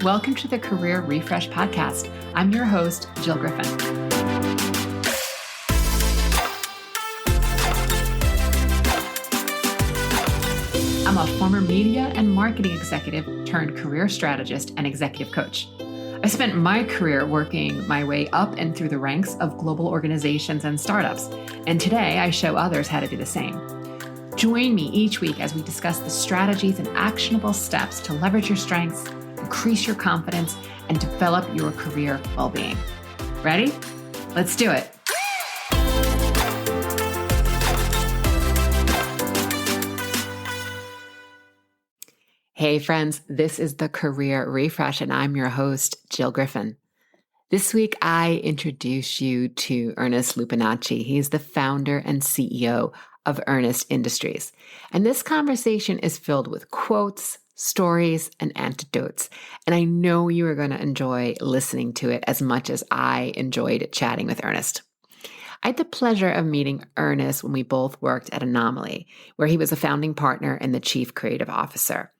Welcome to the Career Refresh Podcast. I'm your host, Jill Griffin. I'm a former media and marketing executive turned career strategist and executive coach. I spent my career working my way up and through the ranks of global organizations and startups, and today I show others how to do the same. Join me each week as we discuss the strategies and actionable steps to leverage your strengths, increase your confidence, and develop your career well-being. Ready? Let's do it. Hey friends, this is the Career Refresh, and I'm your host, Jill Griffin. This week, I introduce you to Ernest Lupinacci. He's the founder and CEO of Ernest Industries. And this conversation is filled with quotes, stories, and anecdotes. And I know you are going to enjoy listening to it as much as I enjoyed chatting with Ernest. I had the pleasure of meeting Ernest when we both worked at Anomaly, where he was a founding partner and the chief creative officer.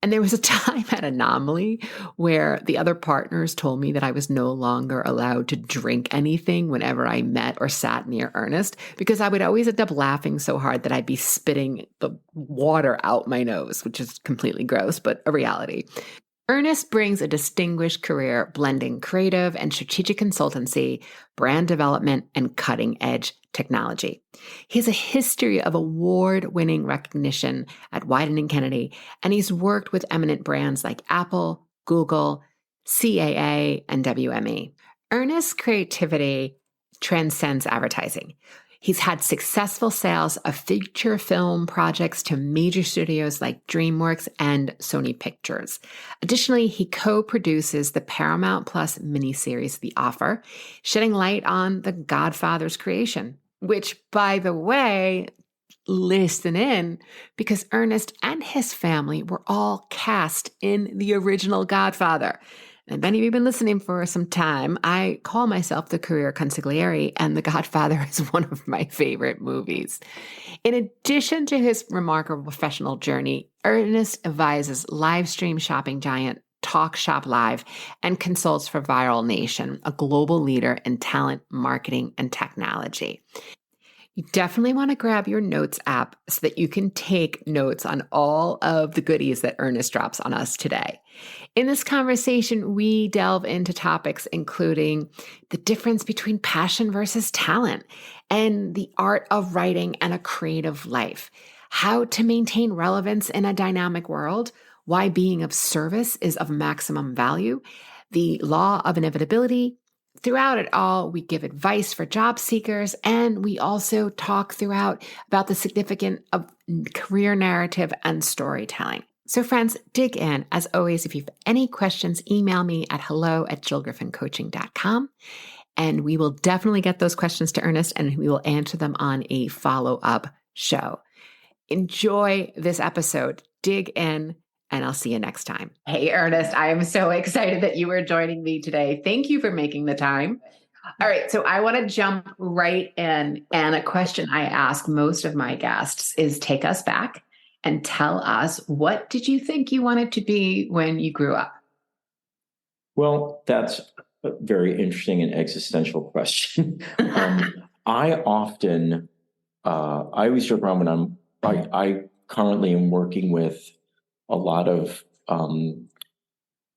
And there was a time at Anomaly where the other partners told me that I was no longer allowed to drink anything whenever I met or sat near Ernest, because I would always end up laughing so hard that I'd be spitting the water out my nose, which is completely gross, but a reality. Ernest brings a distinguished career blending creative and strategic consultancy, brand development, and cutting-edge technology. He has a history of award-winning recognition at Wieden & Kennedy, and he's worked with eminent brands like Apple, Google, CAA, and WME. Ernest's creativity transcends advertising. He's had successful sales of feature film projects to major studios like DreamWorks and Sony Pictures. Additionally, he co-produces the Paramount Plus miniseries The Offer, shedding light on The Godfather's creation, which, by the way, listen in, because Ernest and his family were all cast in the original Godfather. And many of you have been listening for some time. I call myself the career consigliere, and The Godfather is one of my favorite movies. In addition to his remarkable professional journey, Ernest advises live stream shopping giant Talk Shop Live and consults for Viral Nation, a global leader in talent, marketing, and technology. You definitely want to grab your notes app so that you can take notes on all of the goodies that Ernest drops on us today. In this conversation, we delve into topics including the difference between passion versus talent and the art of writing and a creative life, how to maintain relevance in a dynamic world, why being of service is of maximum value, the law of inevitability. Throughout it all, we give advice for job seekers, and we also talk throughout about the significance of career narrative and storytelling. So friends, dig in. As always, if you have any questions, email me at hello@jillgriffincoaching.com, and we will definitely get those questions to Ernest, and we will answer them on a follow-up show. Enjoy this episode. Dig in. And I'll see you next time. Hey, Ernest, I am so excited that you are joining me today. Thank you for making the time. All right, so I want to jump right in. And a question I ask most of my guests is take us back and tell us, what did you think you wanted to be when you grew up? Well, that's a very interesting and existential question. I always joke around when I currently am working with a lot of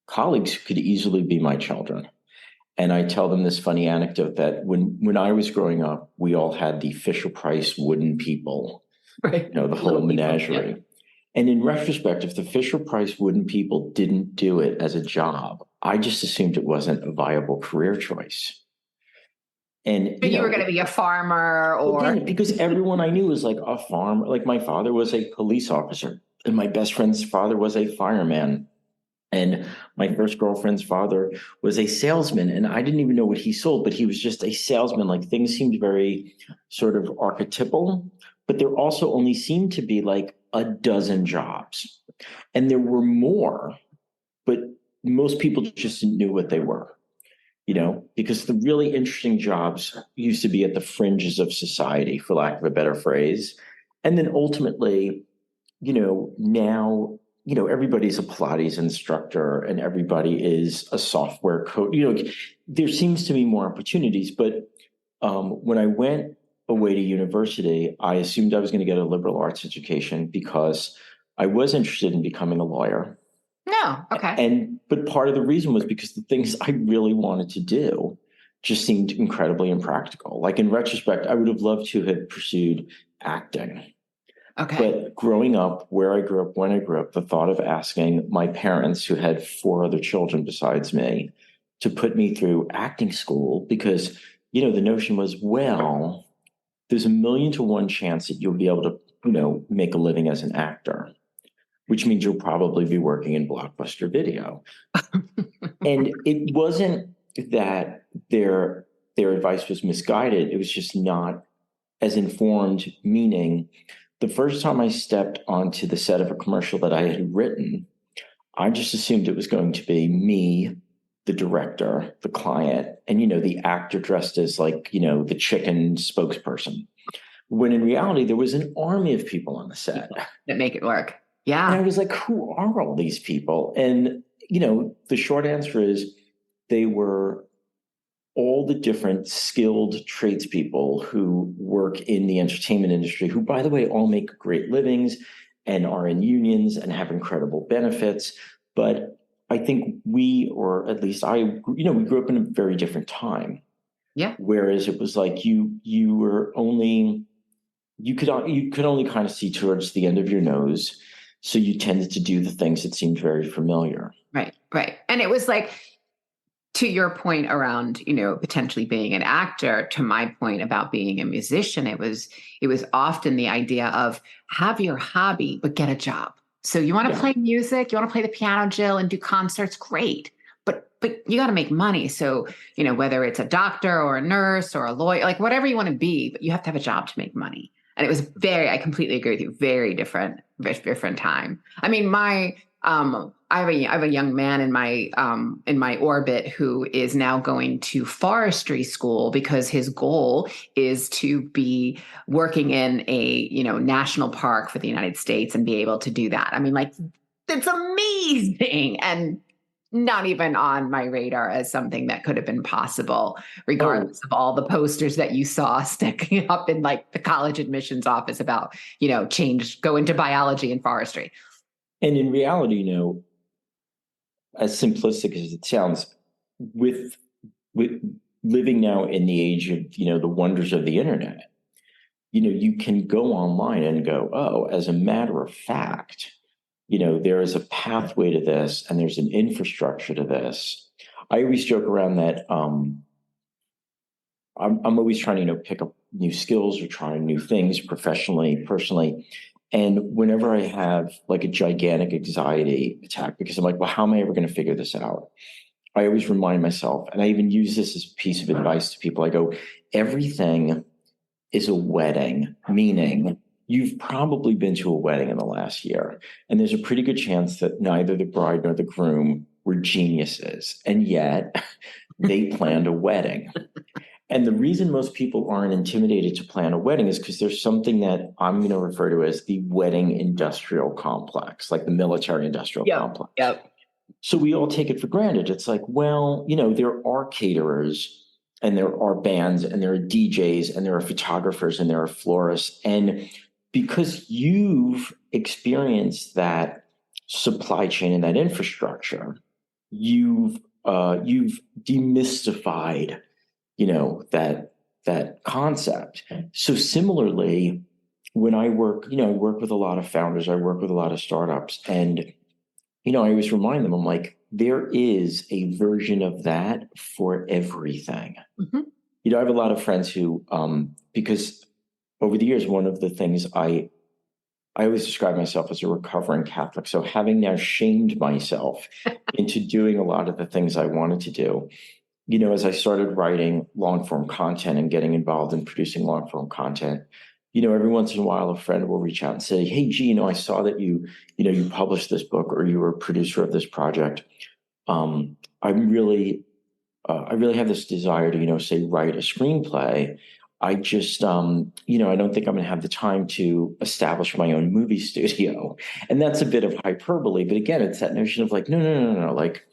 colleagues who could easily be my children. And I tell them this funny anecdote that when I was growing up, we all had the Fisher-Price wooden people, right? The whole menagerie. Yeah. And in retrospect, if the Fisher-Price wooden people didn't do it as a job, I just assumed it wasn't a viable career choice. And you were going to be a farmer or... Again, because everyone I knew was like a farmer. Like my father was a police officer. And my best friend's father was a fireman. And my first girlfriend's father was a salesman. And I didn't even know what he sold, but he was just a salesman. Like things seemed very sort of archetypal, but there also only seemed to be like a dozen jobs. And there were more, but most people just knew what they were, because the really interesting jobs used to be at the fringes of society, for lack of a better phrase. And then ultimately, now everybody's a Pilates instructor and everybody is a software coach. There seems to be more opportunities, but when I went away to university, I assumed I was going to get a liberal arts education because I was interested in becoming a lawyer. No, okay. But part of the reason was because the things I really wanted to do just seemed incredibly impractical. Like in retrospect, I would have loved to have pursued acting. Okay. But growing up, where I grew up, when I grew up, the thought of asking my parents, who had 4 other children besides me, to put me through acting school, because, the notion was, well, there's a 1,000,000 to 1 chance that you'll be able to, make a living as an actor, which means you'll probably be working in Blockbuster Video. And it wasn't that their advice was misguided. It was just not as informed, meaning the first time I stepped onto the set of a commercial that I had written, I just assumed it was going to be me, the director, the client, and, the actor dressed as the chicken spokesperson. When in reality, there was an army of people on the set that make it work. And I Yeah. was like, who are all these people? And, the short answer is they were all the different skilled tradespeople who work in the entertainment industry, who, by the way, all make great livings and are in unions and have incredible benefits. But I think we, or at least I, we grew up in a very different time. Yeah. Whereas it was like you could only kind of see towards the end of your nose. So you tended to do the things that seemed very familiar. Right. Right. And it was like, to your point around, potentially being an actor, to my point about being a musician, it was often the idea of have your hobby, but get a job. So you want to play music, you want to play the piano, Jill, and do concerts, great. But you got to make money. So, whether it's a doctor or a nurse or a lawyer, like whatever you want to be, but you have to have a job to make money. And it was I completely agree with you, very different time. I mean, I have a young man in my orbit who is now going to forestry school because his goal is to be working in a national park for the United States and be able to do that. I mean, like, it's amazing and not even on my radar as something that could have been possible, regardless of all the posters that you saw sticking up in like the college admissions office about go into biology and forestry. And in reality, as simplistic as it sounds, with living now in the age of, the wonders of the internet, you can go online and go, oh, as a matter of fact, there is a pathway to this and there's an infrastructure to this. I always joke around that I'm always trying to, pick up new skills or trying new things professionally, personally. And whenever I have like a gigantic anxiety attack, because I'm like, well, how am I ever going to figure this out? I always remind myself, and I even use this as a piece of advice to people. I go, everything is a wedding, meaning you've probably been to a wedding in the last year, and there's a pretty good chance that neither the bride nor the groom were geniuses, and yet they planned a wedding. And the reason most people aren't intimidated to plan a wedding is because there's something that I'm going to refer to as the wedding industrial complex, like the military industrial complex. Yep. So we all take it for granted. It's like, well, there are caterers and there are bands and there are DJs and there are photographers and there are florists. And because you've experienced that supply chain and that infrastructure, you've demystified that concept. So similarly, when I work, I work with a lot of founders, I work with a lot of startups, and, I always remind them, I'm like, there is a version of that for everything. Mm-hmm. I have a lot of friends who, because over the years, one of the things I always describe myself as a recovering Catholic. So having now shamed myself into doing a lot of the things I wanted to do, as I started writing long form content and getting involved in producing long form content, every once in a while, a friend will reach out and say, hey, G, I saw that you published this book or you were a producer of this project. I really have this desire to, say, write a screenplay. I just, I don't think I'm going to have the time to establish my own movie studio. And that's a bit of hyperbole. But again, it's that notion of like, no, no, no, no, no. Like,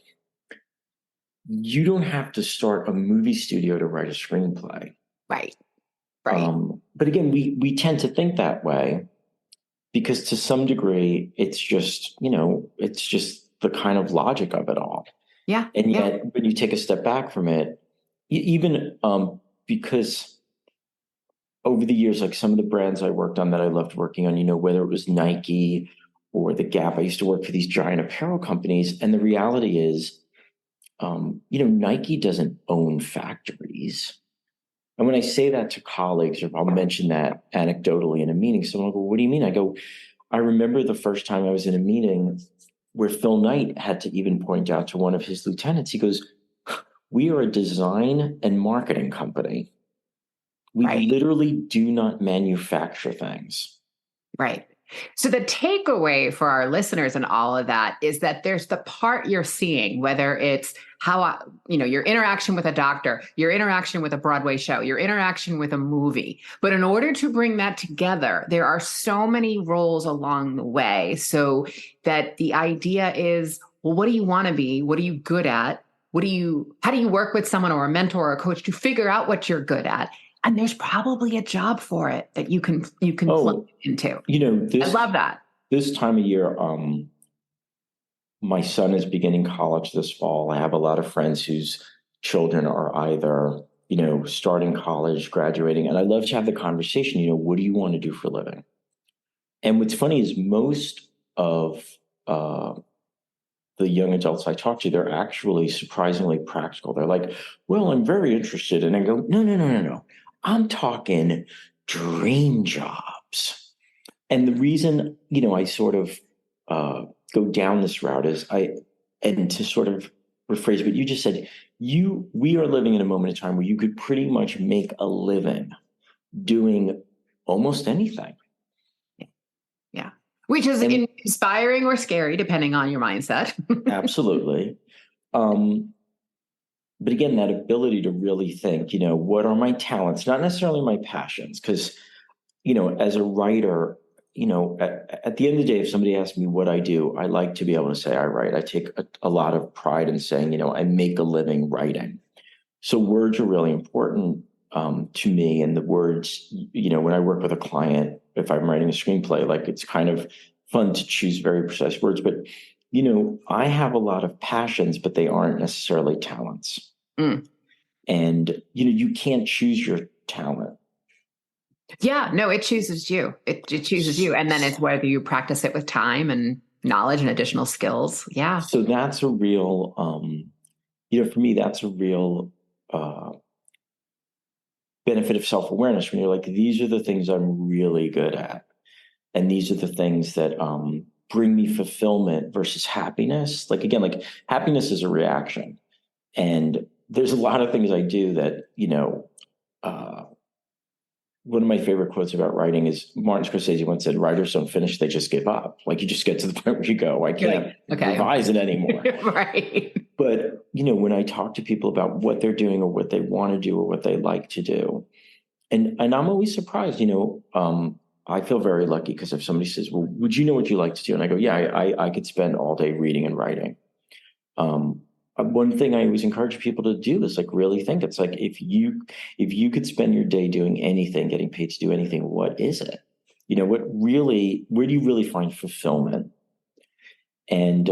you don't have to start a movie studio to write a screenplay. Right. Right. But again, we tend to think that way because to some degree, it's just, it's just the kind of logic of it all. Yeah. And Yeah. yet, when you take a step back from it, even because over the years, like some of the brands I worked on that I loved working on, whether it was Nike or the Gap, I used to work for these giant apparel companies. And the reality is, Nike doesn't own factories. And when I say that to colleagues, or I'll mention that anecdotally in a meeting, someone will go, "What do you mean?" I go, I remember the first time I was in a meeting where Phil Knight had to even point out to one of his lieutenants, he goes, "We are a design and marketing company. We Right. literally do not manufacture things." Right. So the takeaway for our listeners and all of that is that there's the part you're seeing, whether it's your interaction with a doctor, your interaction with a Broadway show, your interaction with a movie. But in order to bring that together, there are so many roles along the way. So that the idea is, well, what do you want to be? What are you good at? How do you work with someone or a mentor or a coach to figure out what you're good at? And there's probably a job for it that you can plug into. I love that. This time of year, my son is beginning college this fall. I have a lot of friends whose children are either, starting college, graduating, and I love to have the conversation, what do you want to do for a living? And what's funny is most of the young adults I talk to, they're actually surprisingly practical. They're like, "Well, I'm very interested." And I go, "No, no, no, no, no. I'm talking dream jobs." And the reason, I sort of go down this route is and to sort of rephrase what you just said, we are living in a moment in time where you could pretty much make a living doing almost anything. Yeah. Which is inspiring or scary, depending on your mindset. Absolutely. But again, that ability to really think, what are my talents, not necessarily my passions, because, as a writer, at the end of the day, if somebody asks me what I do, I like to be able to say I write. I take a lot of pride in saying, I make a living writing. So words are really important to me. And the words, when I work with a client, if I'm writing a screenplay, like it's kind of fun to choose very precise words. But, I have a lot of passions, but they aren't necessarily talents. Mm. And, you can't choose your talent. Yeah, no, it chooses you. It chooses you. And then it's whether you practice it with time and knowledge and additional skills. Yeah. So that's a real, for me, that's a real benefit of self-awareness when you're like, these are the things I'm really good at. And these are the things that bring me fulfillment versus happiness. Like, again, like happiness is a reaction. And there's a lot of things I do that, one of my favorite quotes about writing is Martin Scorsese once said, "Writers don't finish, they just give up." Like you just get to the point where you go, I can't revise it anymore. Right. But, when I talk to people about what they're doing or what they want to do or what they like to do, and I'm always surprised, I feel very lucky because if somebody says, "Well, would you know what you like to do?" And I go, "Yeah, I could spend all day reading and writing." One thing I always encourage people to do is like really think. It's like if you could spend your day doing anything, getting paid to do anything, what is it? Where do you really find fulfillment? And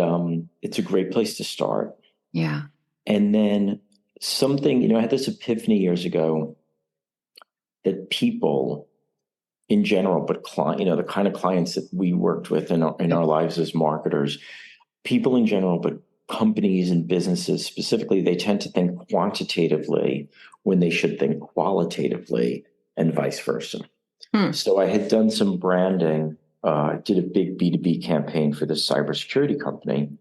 it's a great place to start. Yeah. And then something, I had this epiphany years ago that people in general, but the kind of clients that we worked with in our lives as marketers, people in general, but companies and businesses specifically, they tend to think quantitatively when they should think qualitatively and vice versa. So I had done some branding. I did a big B2B campaign for this cybersecurity company.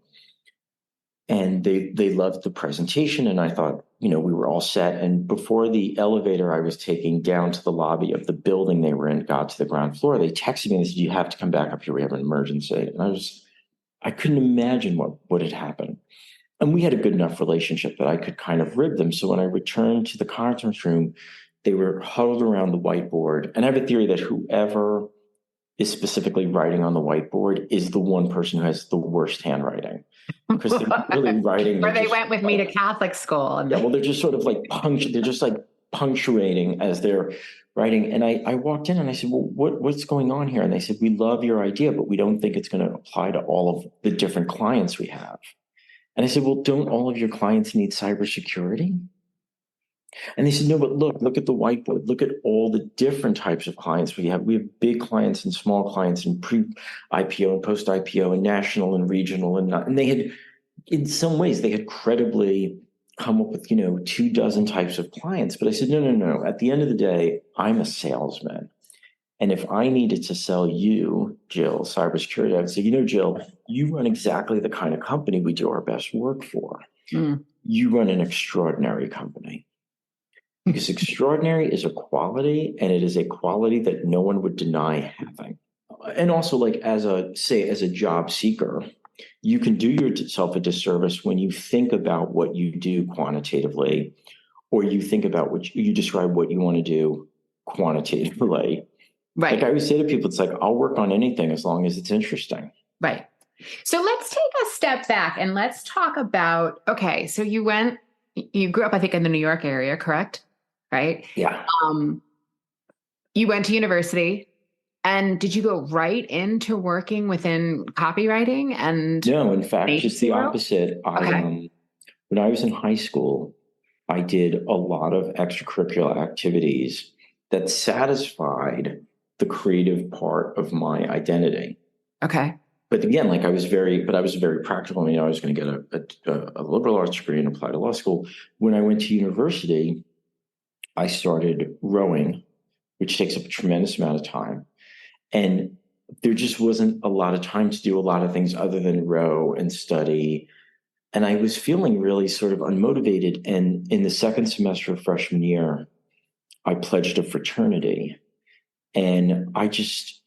And they loved the presentation. And I thought, we were all set. And before the elevator I was taking down to the lobby of the building they were in got to the ground floor, they texted me and said, "You have to come back up here. We have an emergency." And I couldn't imagine what had happened. And we had a good enough relationship that I could kind of rib them. So when I returned to the conference room, They were huddled around the whiteboard. And I have a theory that whoever is specifically writing on the whiteboard is the one person who has the worst handwriting, because they're not really writing. Or they went with me to Catholic school. And they're just sort of like they're just like punctuating as they're writing. And I walked in and I said, well, what's going on here? And they said, we love your idea, but we don't think it's going to apply to all of the different clients we have. And I said, well, don't all of your clients need cybersecurity? And they said, no, but look at the whiteboard. Look at all the different types of clients we have. We have big clients and small clients and pre-IPO and post-IPO and national and regional and not. And they had, in some ways, they had credibly come up with, 24 types of clients. But I said, no. At the end of the day, I'm a salesman. And if I needed to sell you, Jill, cybersecurity, I would say, Jill, you run exactly the kind of company we do our best work for. Mm. You run an extraordinary company. Because extraordinary is a quality, and it is a quality that no one would deny having. And also, like as a job seeker, you can do yourself a disservice when you think about what you do quantitatively, or you think about what you describe what you want to do quantitatively. Right. Like I always say to people, it's like, I'll work on anything as long as it's interesting. Right. So let's take a step back and let's talk about, okay, so you grew up, I think, in the New York area, correct? Right? Yeah. You went to university, and did you go right into working within copywriting? And no, in fact, just the opposite. Okay. When I was in high school, I did a lot of extracurricular activities that satisfied the creative part of my identity. Okay. But again, I was very practical. I was going to get a liberal arts degree and apply to law school. When I went to university, I started rowing, which takes up a tremendous amount of time. And there just wasn't a lot of time to do a lot of things other than row and study. And I was feeling really sort of unmotivated. And in the second semester of freshman year, I pledged a fraternity. And I just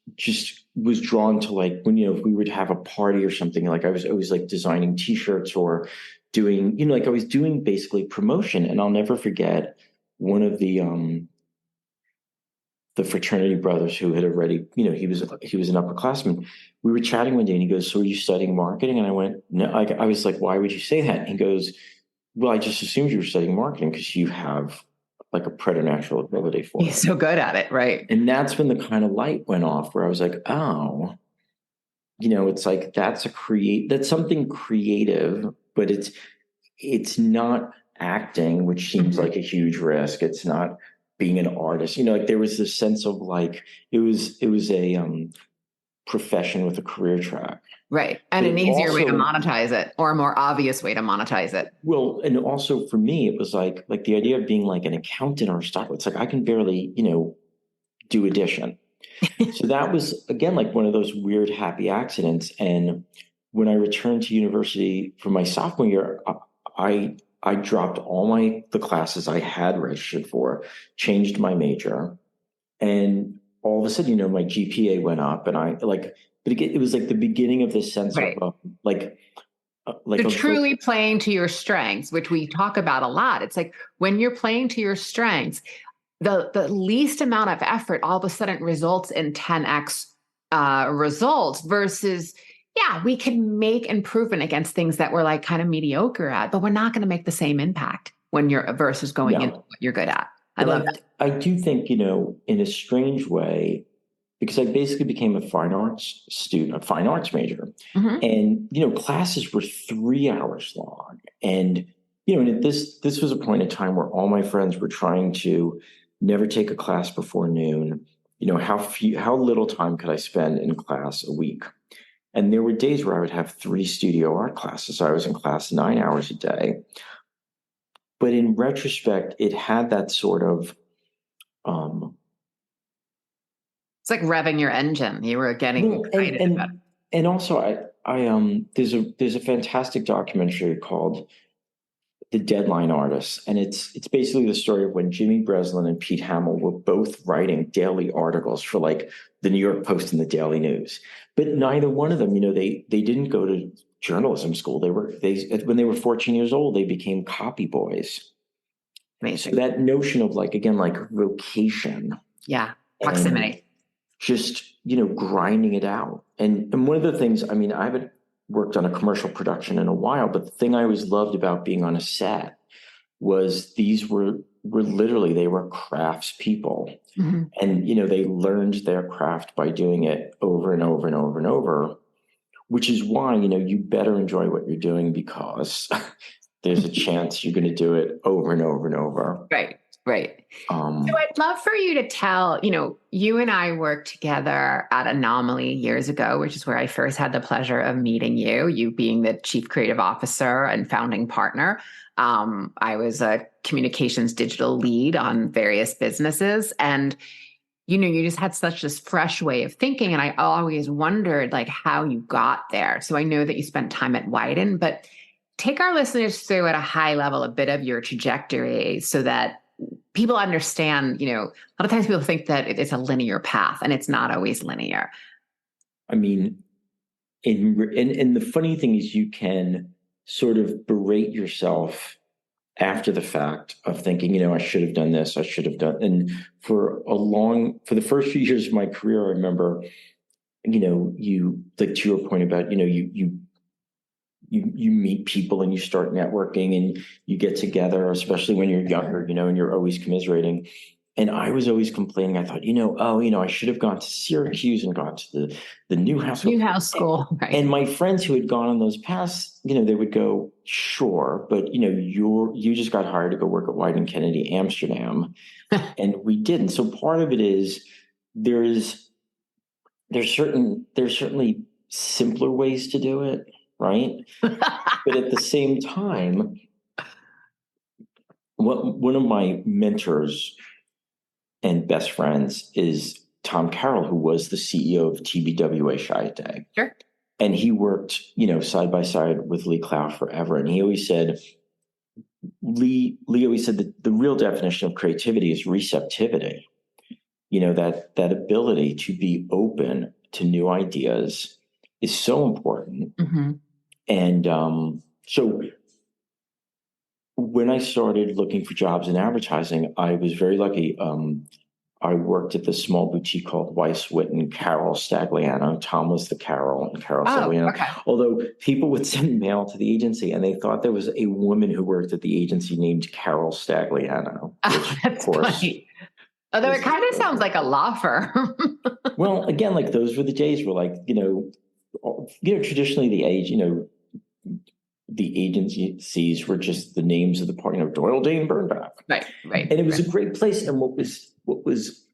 was drawn to when, if we would have a party or something, I was always designing t-shirts or doing, I was doing basically promotion. And I'll never forget one of the fraternity brothers who had already, he was an upperclassman. We were chatting one day and he goes, so are you studying marketing? And I went, no. I was like, why would you say that? And he goes, well, I just assumed you were studying marketing because you have a preternatural ability for it. He's so good at it, right? And that's when the kind of light went off where I was like, oh, it's that's something creative, but it's not acting, which seems like a huge risk. It's not being an artist. There was this sense of it was a profession with a career track. Right. And an easier way to monetize it, or a more obvious way to monetize it. Well, and also for me, it was like the idea of being an accountant or a stockbroker. It's I can barely, do addition. So that was, again, one of those weird happy accidents. And when I returned to university for my sophomore year, I dropped all the classes I had registered for, changed my major, and all of a sudden, my GPA went up, and but again, it was the beginning of this sense of truly playing to your strengths, which we talk about a lot. It's when you're playing to your strengths, the least amount of effort all of a sudden results in 10x results versus, we can make improvement against things that we're kind of mediocre at, but we're not going to make the same impact when you're versus going into what you're good at. I love that. I do think, in a strange way, because I basically became a fine arts student, a fine arts major. Mm-hmm. And, classes were 3 hours long. And, and this was a point in time where all my friends were trying to never take a class before noon. How little time could I spend in class a week? And there were days where I would have 3 studio art classes. I was in class 9 hours a day. But in retrospect, it had that sort of, it's like revving your engine. You were getting excited about it. And also, there's a fantastic documentary called The Deadline Artists, and it's basically the story of when Jimmy Breslin and Pete Hamill were both writing daily articles for the New York Post and the Daily News. But neither one of them, they didn't go to journalism school. When they were 14 years old, they became copy boys. Amazing. So that notion of like, again, like vocation. Yeah. Proximity. Just, grinding it out. And one of the things, I mean, I haven't worked on a commercial production in a while, but the thing I always loved about being on a set was these were literally, they were crafts people. Mm-hmm. And, they learned their craft by doing it over and over and over and over, which is why, you better enjoy what you're doing, because there's a chance you're going to do it over and over and over. Right. Right. So I'd love for you to tell, you and I worked together at Anomaly years ago, which is where I first had the pleasure of meeting you, you being the chief creative officer and founding partner. I was a communications digital lead on various businesses, and you just had such this fresh way of thinking. And I always wondered like how you got there. So I know that you spent time at Wieden, but take our listeners through at a high level a bit of your trajectory so that people understand, a lot of times people think that it's a linear path, and it's not always linear. I mean, and the funny thing is you can sort of berate yourself after the fact of thinking, I should have done this, I should have done. And for the first few years of my career, I remember, you, like to your point about, you meet people and you start networking and you get together, especially when you're younger, and you're always commiserating. And I was always complaining. I thought, I should have gone to Syracuse and gone to the Newhouse School. Right. And my friends who had gone on those paths, they would go, sure, but you just got hired to go work at Wieden Kennedy Amsterdam, and we didn't. So part of it is there's certainly simpler ways to do it. Right. But at the same time, one of my mentors and best friends is Tom Carroll, who was the CEO of TBWA Chiat. Sure. And he worked, side by side with Lee Clow forever. And he always said, Lee always said that the real definition of creativity is receptivity. That ability to be open to new ideas is so important. Mm-hmm. And so when I started looking for jobs in advertising, I was very lucky. I worked at the small boutique called Weiss Witten Carol Stagliano. Tom was the Carol and Carol Stagliano. Okay. Although people would send mail to the agency and they thought there was a woman who worked at the agency named Carol Stagliano. Which, that's of course, funny. Although it kind of sounds like a law firm. Well, again, like those were the days where, like, traditionally the age, the agencies were just the names of the part, Doyle Dane Burnback. Right. And it was a great place. And what was,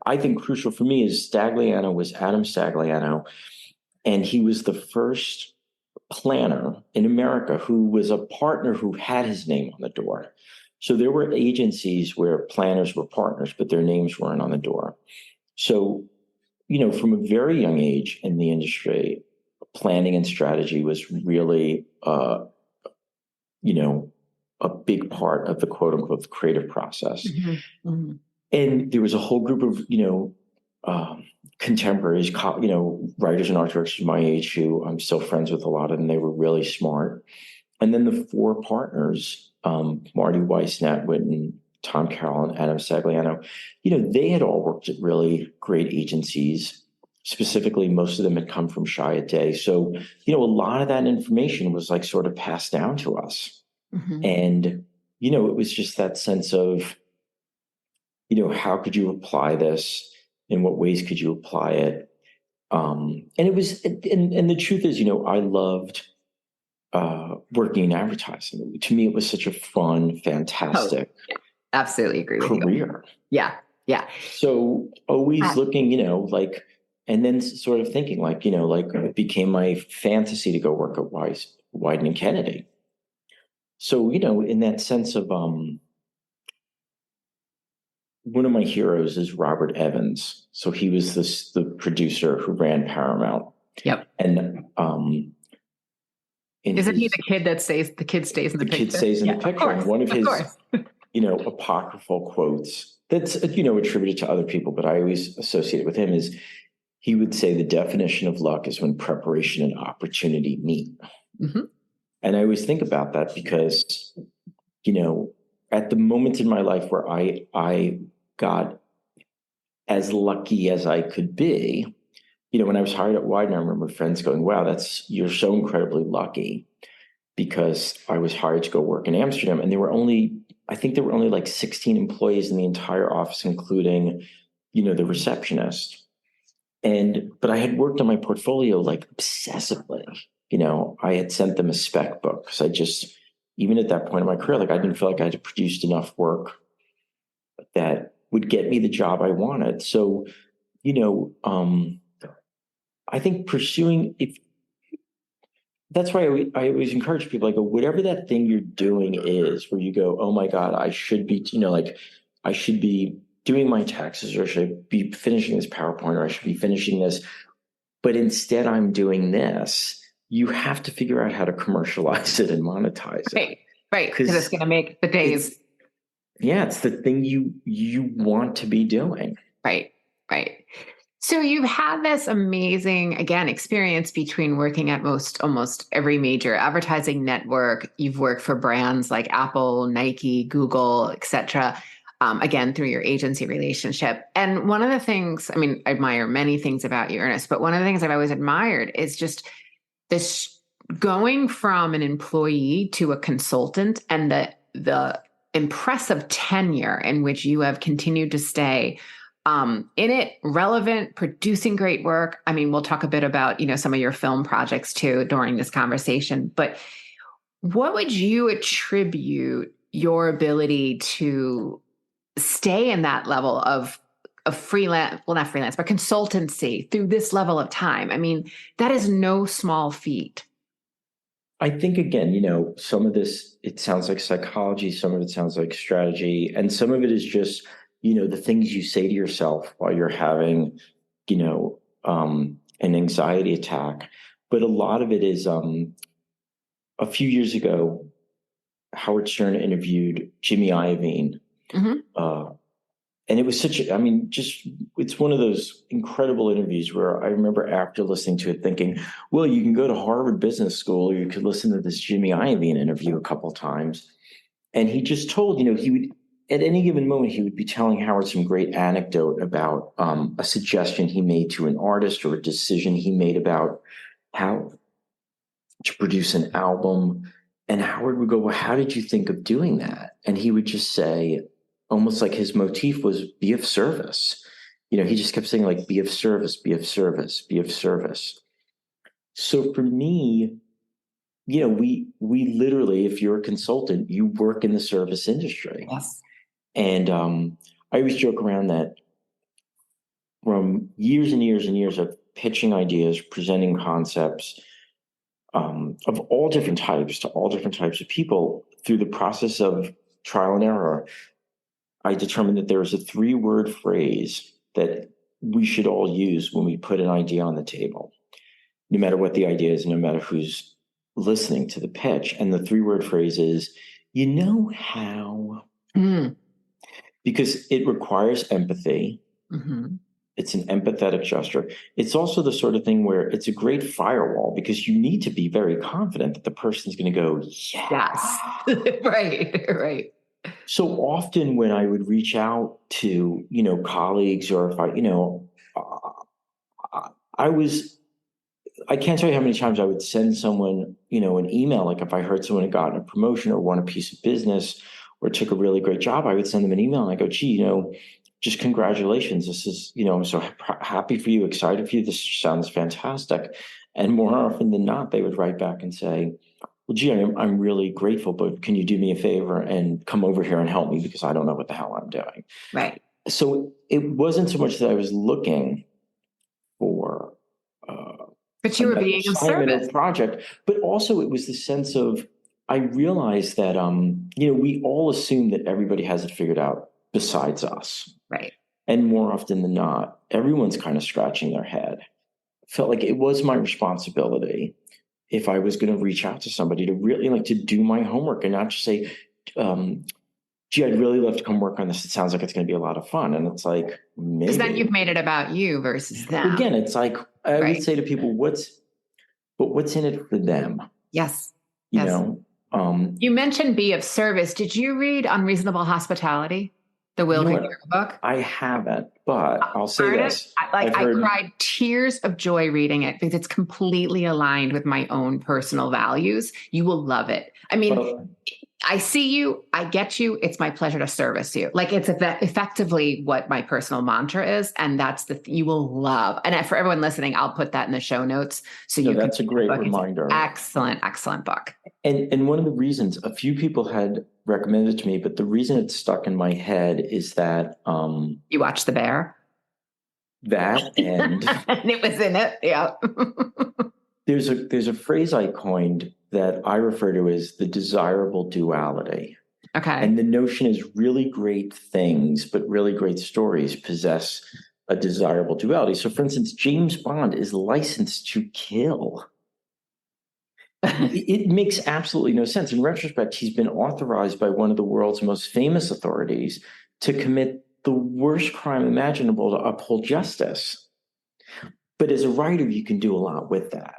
I think, crucial for me is Stagliano was Adam Stagliano. And he was the first planner in America who was a partner who had his name on the door. So there were agencies where planners were partners, but their names weren't on the door. So, from a very young age in the industry, planning and strategy was really, a big part of the quote unquote the creative process. Mm-hmm. Mm-hmm. And there was a whole group of, contemporaries, writers and art directors my age who I'm still friends with a lot of them. They were really smart. And then the four partners, Marty Weiss, Nat Witten, Tom Carroll, and Adam Stagliano, they had all worked at really great agencies. Specifically, most of them had come from Chiat. So, a lot of that information was like sort of passed down to us. Mm-hmm. And, it was just that sense of, how could you apply this? In what ways could you apply it? And it was, and the truth is, I loved working in advertising. To me, it was such a fun, fantastic, absolutely agree with career. You. Yeah. So always looking, and then sort of thinking like, it became my fantasy to go work at Wieden and Kennedy. So, in that sense of, one of my heroes is Robert Evans. So he was the producer who ran Paramount. Yep. And, isn't he the kid that stays in the picture? The kid stays in the picture. And one of his, apocryphal quotes that's, attributed to other people, but I always associate it with him is he would say the definition of luck is when preparation and opportunity meet. Mm-hmm. And I always think about that because, at the moment in my life where I got as lucky as I could be, when I was hired at Widener, I remember friends going, wow, you're so incredibly lucky, because I was hired to go work in Amsterdam. And I think there were only like 16 employees in the entire office, including, the receptionist. But I had worked on my portfolio like obsessively. I had sent them a spec book because even at that point in my career, like I didn't feel like I had produced enough work that would get me the job I wanted. So, I think that's why I always encourage people, like, whatever that thing you're doing is, where you go, oh my God, I should be, I should be doing my taxes, or I should be finishing this PowerPoint, or I should be finishing this, but instead I'm doing this. You have to figure out how to commercialize it and monetize it. Right. Because it's going to make the days. It's the thing you want to be doing. Right. So you've had this amazing, again, experience between working at almost every major advertising network. You've worked for brands like Apple, Nike, Google, et cetera, again, through your agency relationship. And one of the things, I admire many things about you, Ernest, but one of the things I've always admired is just this going from an employee to a consultant, and the impressive tenure in which you have continued to stay in it, relevant, producing great work. We'll talk a bit about, some of your film projects too during this conversation, but what would you attribute your ability to stay in that level of freelance, well, not freelance, but consultancy through this level of time? That is no small feat. I think, again, some of this, it sounds like psychology, some of it sounds like strategy, and some of it is just, the things you say to yourself while you're having, an anxiety attack. But a lot of it is, a few years ago, Howard Stern interviewed Jimmy Iovine. Mm-hmm. And it was it's one of those incredible interviews where I remember after listening to it thinking, well, you can go to Harvard Business School, or you could listen to this Jimmy Iovine interview a couple of times. And he just told, he would, at any given moment, he would be telling Howard some great anecdote about a suggestion he made to an artist, or a decision he made about how to produce an album. And Howard would go, well, how did you think of doing that? And he would just say, almost like his motif was, be of service. He just kept saying, like, be of service, be of service, be of service. So for me, we literally, if you're a consultant, you work in the service industry. Yes. And I always joke around that from years and years and years of pitching ideas, presenting concepts of all different types to all different types of people, through the process of trial and error, I determined that there is a 3-word phrase that we should all use when we put an idea on the table, no matter what the idea is, no matter who's listening to the pitch. And the 3-word phrase is, how. Because it requires empathy. Mm-hmm. It's an empathetic gesture. It's also the sort of thing where it's a great firewall, because you need to be very confident that the person's going to go, yes. Right. So often when I would reach out to, colleagues, or if I can't tell you how many times I would send someone, an email. Like if I heard someone had gotten a promotion or won a piece of business or took a really great job, I would send them an email and I go, gee, just congratulations. This is, I'm so happy for you, excited for you. This sounds fantastic. And more often than not, they would write back and say, well, gee, I'm really grateful, but can you do me a favor and come over here and help me, because I don't know what the hell I'm doing. Right. So it wasn't so much that I was looking for but you were being of service project, but also it was the sense of, I realized that, we all assume that everybody has it figured out besides us. Right. And more often than not, everyone's kind of scratching their head. Felt like it was my responsibility, if I was going to reach out to somebody, to really to do my homework and not just say, gee, I'd really love to come work on this. It sounds like it's going to be a lot of fun. And it's like, maybe. Because then you've made it about you versus them. Again, it's like, I would say to people, what's in it for them? Yes. You know, You mentioned Be of Service. Did you read Unreasonable Hospitality, the You Will know what? Guerrero book? I haven't, but I'll say Ernest, this. I've I heard, cried tears of joy reading it because it's completely aligned with my own personal values. You will love it. I mean, well, I see you, I get you. It's my pleasure to service you. Like it's effectively what my personal mantra is, and that's you will love. And for everyone listening, I'll put that in the show notes so no, you can. that's a great Book. It's an reminder. excellent, excellent book. And one of the reasons a few people had recommended it to me, but the reason it stuck in my head is that You watched The Bear. that and and it was in it. Yeah. there's a phrase I coined that I refer to as the desirable duality. Okay. And the notion is really great things, but really great stories possess a desirable duality. So, for instance, James Bond is licensed to kill. It makes absolutely no sense. In retrospect, he's been authorized by one of the world's most famous authorities to commit the worst crime imaginable to uphold justice. But as a writer, you can do a lot with that.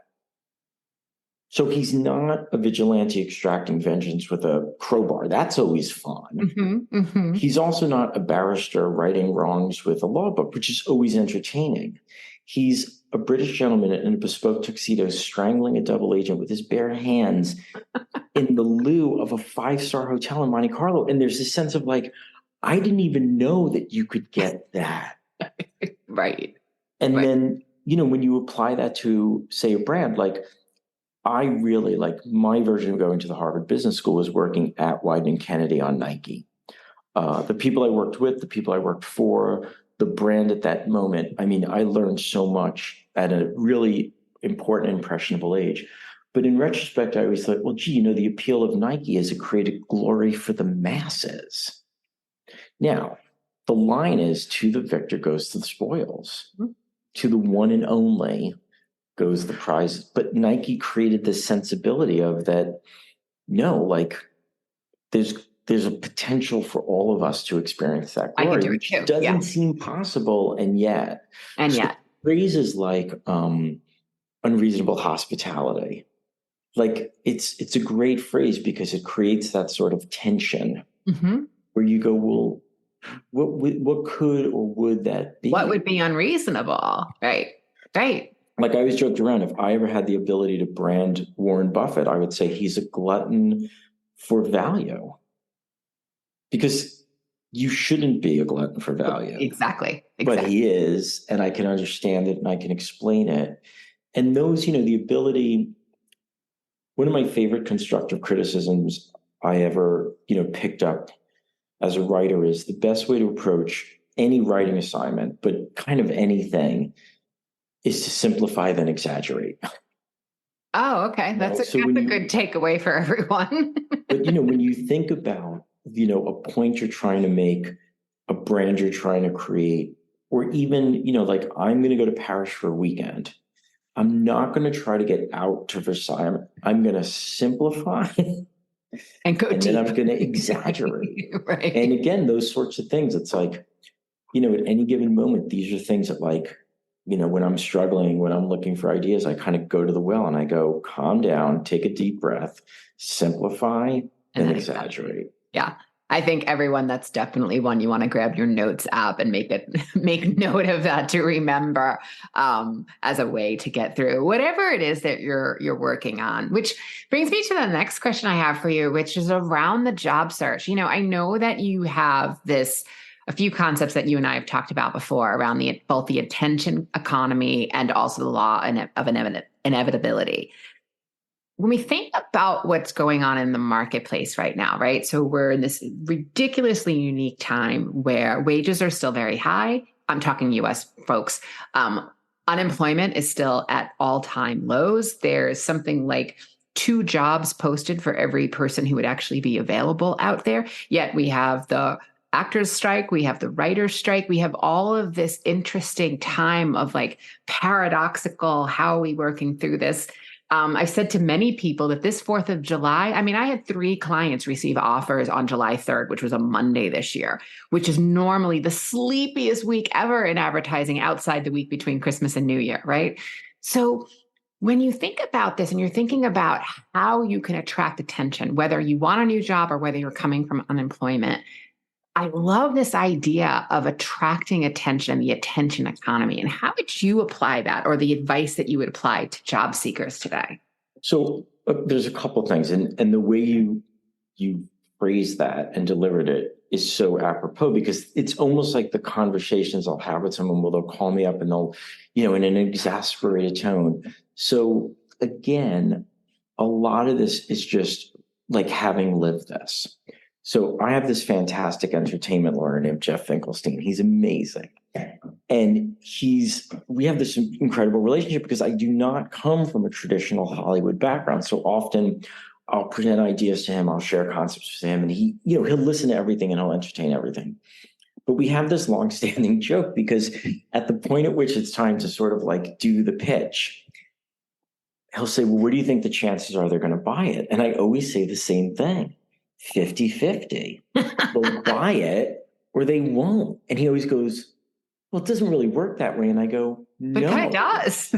So he's not a vigilante extracting vengeance with a crowbar. That's always fun. Mm-hmm, mm-hmm. He's also not a barrister righting wrongs with a law book, which is always entertaining. He's a British gentleman in a bespoke tuxedo strangling a double agent with his bare hands in the loo of a five-star hotel in Monte Carlo. And there's this sense of like, I didn't even know that you could get that. Right. And right. then, when you apply that to, say, a brand, like I really like my version of going to the Harvard Business School was working at Wieden & Kennedy on Nike. The people I worked with, the people I worked for, the brand at that moment. I mean, I learned so much at a really important, impressionable age. But in retrospect, I always thought, well, gee, the appeal of Nike is it created glory for the masses. Now, the line is to the victor goes to the spoils. Mm-hmm. To the one and only goes the prize. But Nike created this sensibility of that, no, like there's a potential for all of us to experience that glory, which doesn't seem possible. And yet, phrases like unreasonable hospitality, like it's a great phrase because it creates that sort of tension where you go, well, what could or would that be? What would be unreasonable? Right. Like I always joked around, if I ever had the ability to brand Warren Buffett, I would say he's a glutton for value. Because you shouldn't be a glutton for value. Exactly. But he is, and I can understand it and I can explain it. And those, the ability, one of my favorite constructive criticisms I ever, picked up as a writer is the best way to approach any writing assignment, but kind of anything, is to simplify then exaggerate. Oh, okay. That's a good takeaway for everyone. But, when you think about, a point you're trying to make, a brand you're trying to create, or even, like I'm going to go to Paris for a weekend. I'm not going to try to get out to Versailles. I'm going to simplify and go deep. Then I'm going to exaggerate. Right. And again, those sorts of things, it's like, at any given moment, these are things that like, when I'm struggling, when I'm looking for ideas, I kind of go to the well and I go, calm down, take a deep breath, simplify, and exaggerate. Yeah. I think everyone, that's definitely one you want to grab your notes app and make note of that to remember as a way to get through whatever it is that you're working on. Which brings me to the next question I have for you, which is around the job search. I know that you have a few concepts that you and I have talked about before around both the attention economy and also the law of inevitability. When we think about what's going on in the marketplace right now, right? So we're in this ridiculously unique time where wages are still very high. I'm talking US folks. Unemployment is still at all-time lows. There's something like 2 jobs posted for every person who would actually be available out there. Yet we have the actors strike, we have the writers strike, we have all of this interesting time of like paradoxical, how are we working through this? I've said to many people that this 4th of July, I had 3 clients receive offers on July 3rd, which was a Monday this year, which is normally the sleepiest week ever in advertising outside the week between Christmas and New Year, right? So When you think about this and you're thinking about how you can attract attention, whether you want a new job or whether you're coming from unemployment, I love this idea of attracting attention, the attention economy. And how would you apply that, or the advice that you would apply to job seekers today? So there's a couple things, and the way you phrased that and delivered it is so apropos, because it's almost like the conversations I'll have with someone where they'll call me up and they'll, in an exasperated tone. So again, a lot of this is just like having lived this. So I have this fantastic entertainment lawyer named Jeff Finkelstein. He's amazing. And we have this incredible relationship because I do not come from a traditional Hollywood background. So often I'll present ideas to him, I'll share concepts with him, and he'll listen to everything and he'll entertain everything. But we have this longstanding joke, because at the point at which it's time to sort of like do the pitch, he'll say, well, what do you think the chances are they're going to buy it? And I always say the same thing, 50-50. They'll buy it or they won't. And he always goes, well, it doesn't really work that way. And I go, no. But it kind of does.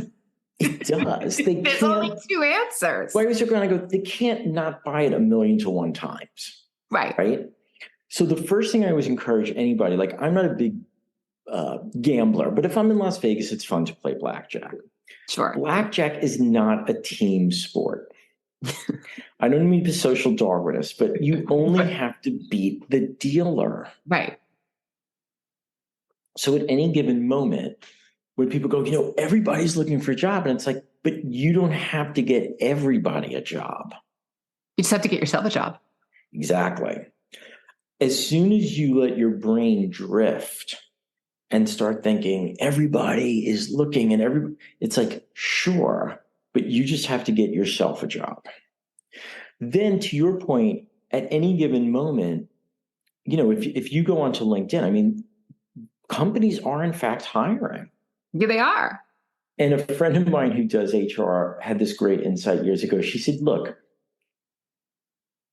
It does. There's only two answers. Why was it going to go? They can't not buy it 1,000,000 to 1 times. Right. So the first thing I always encourage anybody, like I'm not a big gambler, but if I'm in Las Vegas, it's fun to play blackjack. Sure. Blackjack is not a team sport. I don't mean to be social Darwinist, but you only have to beat the dealer. Right. So at any given moment, when people go, everybody's looking for a job, and it's like, but you don't have to get everybody a job. You just have to get yourself a job. Exactly. As soon as you let your brain drift and start thinking everybody is looking and it's like, sure, but you just have to get yourself a job. Then to your point, at any given moment, if you go onto LinkedIn, I mean, companies are in fact hiring. Yeah, they are. And a friend of mine who does HR had this great insight years ago. She said, look,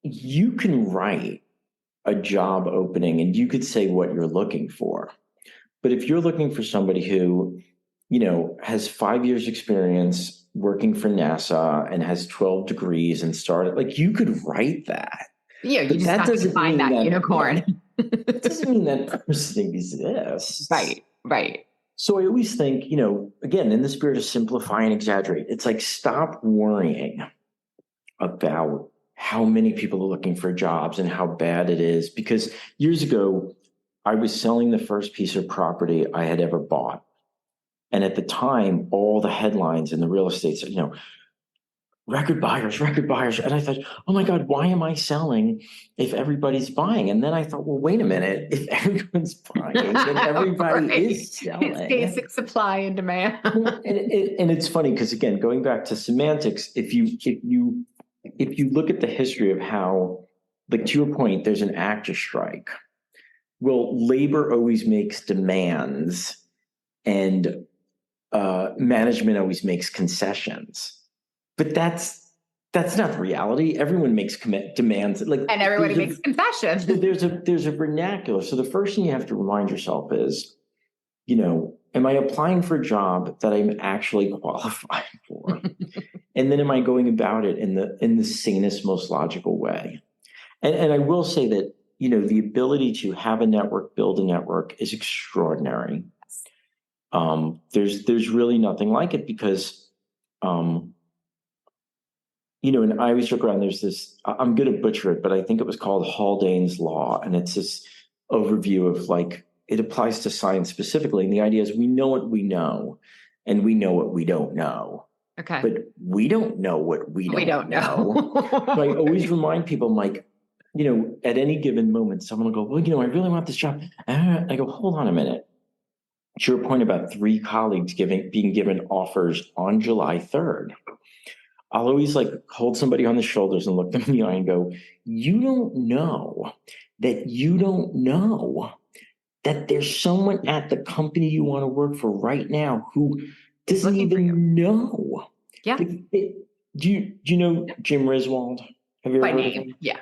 you can write a job opening and you could say what you're looking for. But if you're looking for somebody who, has 5 years experience working for NASA and has 12 degrees and started, like, you could write that. Yeah, you just have to find that unicorn. It doesn't mean that person exists. Right. So I always think, again, in the spirit of simplify and exaggerate, it's like, stop worrying about how many people are looking for jobs and how bad it is. Because years ago, I was selling the first piece of property I had ever bought. And at the time, all the headlines in the real estate said, record buyers. And I thought, oh my God, why am I selling if everybody's buying? And then I thought, well, wait a minute. If everyone's buying, then everybody is selling. It's basic supply and demand. and it's funny because, again, going back to semantics, if you look at the history of how, like, to your point, there's an actor strike. Well, labor always makes demands and management always makes concessions. But that's not the reality. Everyone makes demands, and everybody makes concessions. There's a vernacular. So the first thing you have to remind yourself is, am I applying for a job that I'm actually qualified for? And then am I going about it in the sanest, most logical way? And I will say that, the ability to have a network, build a network is extraordinary. There's really nothing like it because, and I always joke around, there's this, I'm going to butcher it, but I think it was called Haldane's Law. And it's this overview of, like, it applies to science specifically. And the idea is we know what we know and we know what we don't know. Okay. But we don't know what we don't know. So I always remind people, I'm like, at any given moment, someone will go, well, I really want this job. And I go, hold on a minute. To your point about 3 colleagues being given offers on July 3rd. I'll always, like, hold somebody on the shoulders and look them in the eye and go, you don't know that there's someone at the company you want to work for right now who doesn't even know. Yeah. Do you know Jim Riswold? Have you ever heard of him? Yeah.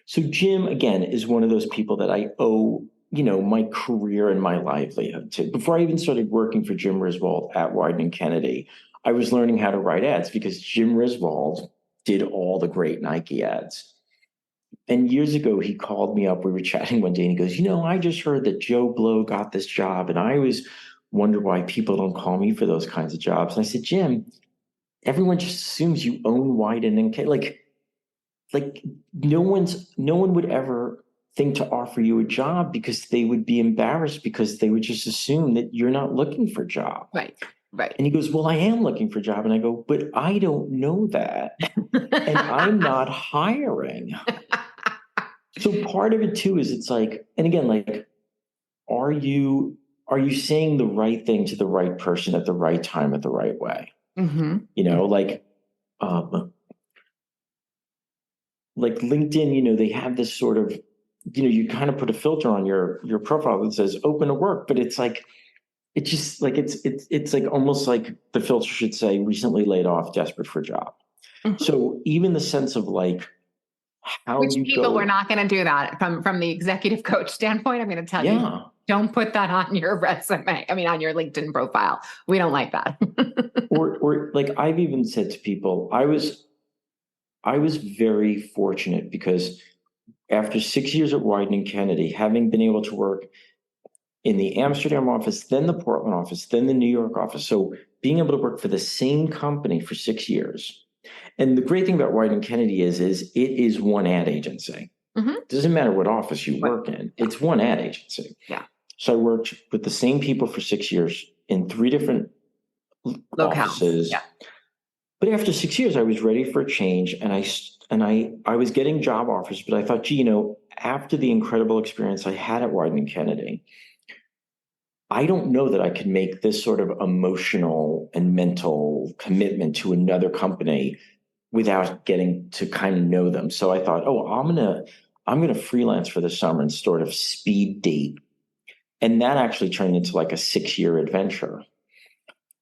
So Jim, again, is one of those people that I owe, my career and my livelihood to. Before I even started working for Jim Riswold at Wieden & Kennedy, I was learning how to write ads because Jim Riswold did all the great Nike ads. And years ago, he called me up. We were chatting one day and he goes, I just heard that Joe Blow got this job. And I always wonder why people don't call me for those kinds of jobs. And I said, Jim, everyone just assumes you own Wyden and K. Like no one would ever think to offer you a job because they would be embarrassed because they would just assume that you're not looking for a job. Right. Right. And he goes, well, I am looking for a job. And I go, but I don't know that. And I'm not hiring. So part of it too is it's like, and again, like, are you saying the right thing to the right person at the right time at the right way? Mm-hmm. Like LinkedIn, they have this sort of, you kind of put a filter on your profile that says open to work, but it's like, it's just like, it's like almost like the filter should say recently laid off, desperate for a job. Mm-hmm. So even the sense of like, which people were not going to do that from the executive coach standpoint. I'm going to tell you, don't put that on your resume. I mean, on your LinkedIn profile. We don't like that. or like I've even said to people, I was very fortunate because after 6 years at Wieden & Kennedy, having been able to work in the Amsterdam office, then the Portland office, then the New York office. So being able to work for the same company for 6 years. And the great thing about Wieden & Kennedy is it is one ad agency. Mm-hmm. It doesn't matter what office you work in. Yeah. It's one ad agency. Yeah. So I worked with the same people for 6 years in 3 different offices. Yeah. But after 6 years, I was ready for a change, and I was getting job offers. But I thought, gee, after the incredible experience I had at Wieden & Kennedy, I don't know that I could make this sort of emotional and mental commitment to another company without getting to kind of know them. So I thought, I'm gonna freelance for the summer and sort of speed date, and that actually turned into like a 6-year adventure.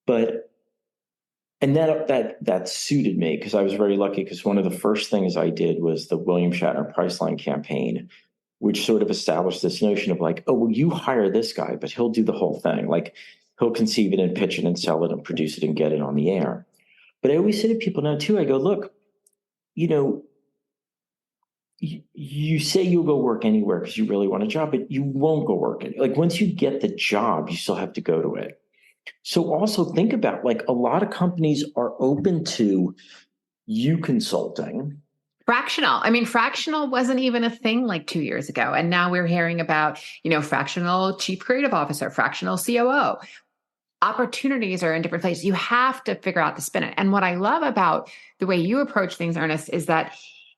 And that suited me because I was very lucky because one of the first things I did was the William Shatner Priceline campaign, which sort of established this notion of like, oh, well, you hire this guy, but he'll do the whole thing. Like he'll conceive it and pitch it and sell it and produce it and get it on the air. But I always say to people now too, I go, look, you say you'll go work anywhere because you really want a job, but you won't go work. Like once you get the job, you still have to go to it. So also think about like a lot of companies are open to you consulting. Fractional. I mean, fractional wasn't even a thing like 2 years ago. And now we're hearing about, fractional chief creative officer, fractional COO. Opportunities are in different places. You have to figure out the spin it. And what I love about the way you approach things, Ernest, is that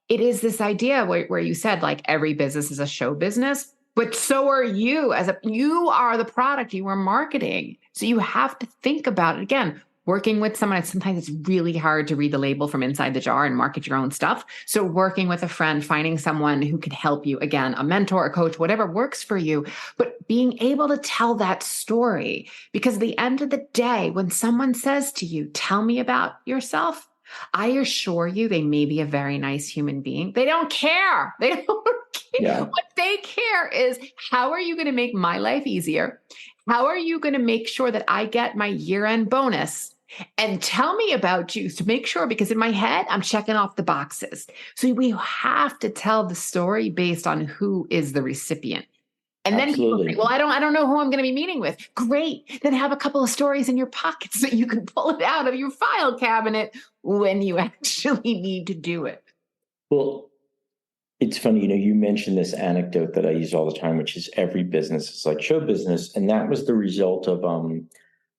it is this idea where you said like every business is a show business, but so are you you are the product you are marketing. So you have to think about it again. Working with someone, sometimes it's really hard to read the label from inside the jar and market your own stuff. So working with a friend, finding someone who can help you, again, a mentor, a coach, whatever works for you, but being able to tell that story. Because at the end of the day, when someone says to you, tell me about yourself, I assure you they may be a very nice human being. They don't care. They don't care. Yeah. What they care is, how are you going to make my life easier? How are you going to make sure that I get my year-end bonus? And tell me about you to make sure, because in my head, I'm checking off the boxes. So we have to tell the story based on who is the recipient. And then people say, well, I don't know who I'm going to be meeting with. Great. Then have a couple of stories in your pockets so you can pull it out of your file cabinet when you actually need to do it. Well, it's funny, you mentioned this anecdote that I use all the time, which is every business is like show business. And that was the result of,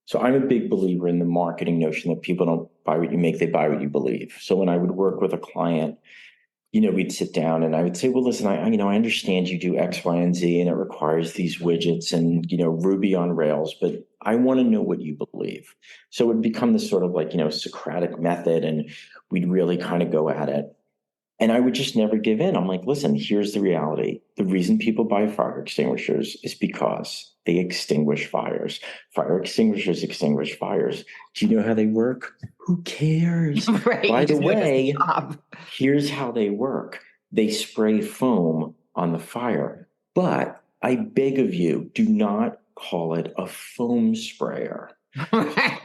so I'm a big believer in the marketing notion that people don't buy what you make, they buy what you believe. So when I would work with a client, we'd sit down and I would say, well, listen, I understand you do X, Y, and Z, and it requires these widgets and, Ruby on Rails, but I want to know what you believe. So it would become this sort of like, Socratic method, and we'd really kind of go at it. And I would just never give in. I'm like, listen, here's the reality. The reason people buy fire extinguishers is because they extinguish fires. Fire extinguishers extinguish fires. Do you know how they work? Who cares? Right. By the way, here's how they work. They spray foam on the fire. But I beg of you, do not call it a foam sprayer.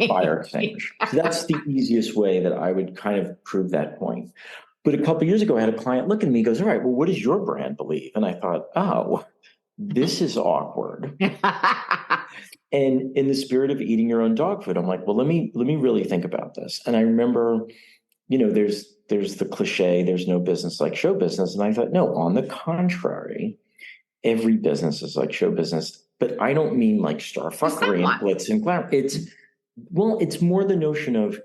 fire extinguisher. So that's the easiest way that I would kind of prove that point. But a couple of years ago, I had a client look at me and goes, all right, well, what does your brand believe? And I thought, oh, this is awkward. And in the spirit of eating your own dog food, I'm like, well, let me really think about this. And I remember, there's the cliche, there's no business like show business. And I thought, no, on the contrary, every business is like show business. But I don't mean like starfuckery and glitz and glamour. It's more the notion of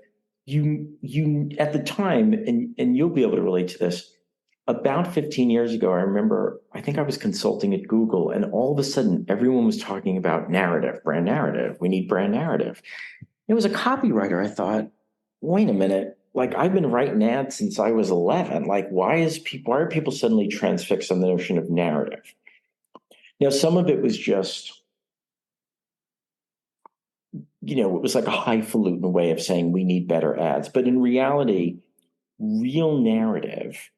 you at the time, and you'll be able to relate to this. About 15 years ago, I remember, I think I was consulting at Google, and all of a sudden, everyone was talking about narrative, brand narrative. We need brand narrative. It was a copywriter. I thought, wait a minute, like I've been writing ads since I was 11. Like, why are people suddenly transfixed on the notion of narrative? Now, some of it was just, it was like a highfalutin way of saying we need better ads. But in reality, real narrative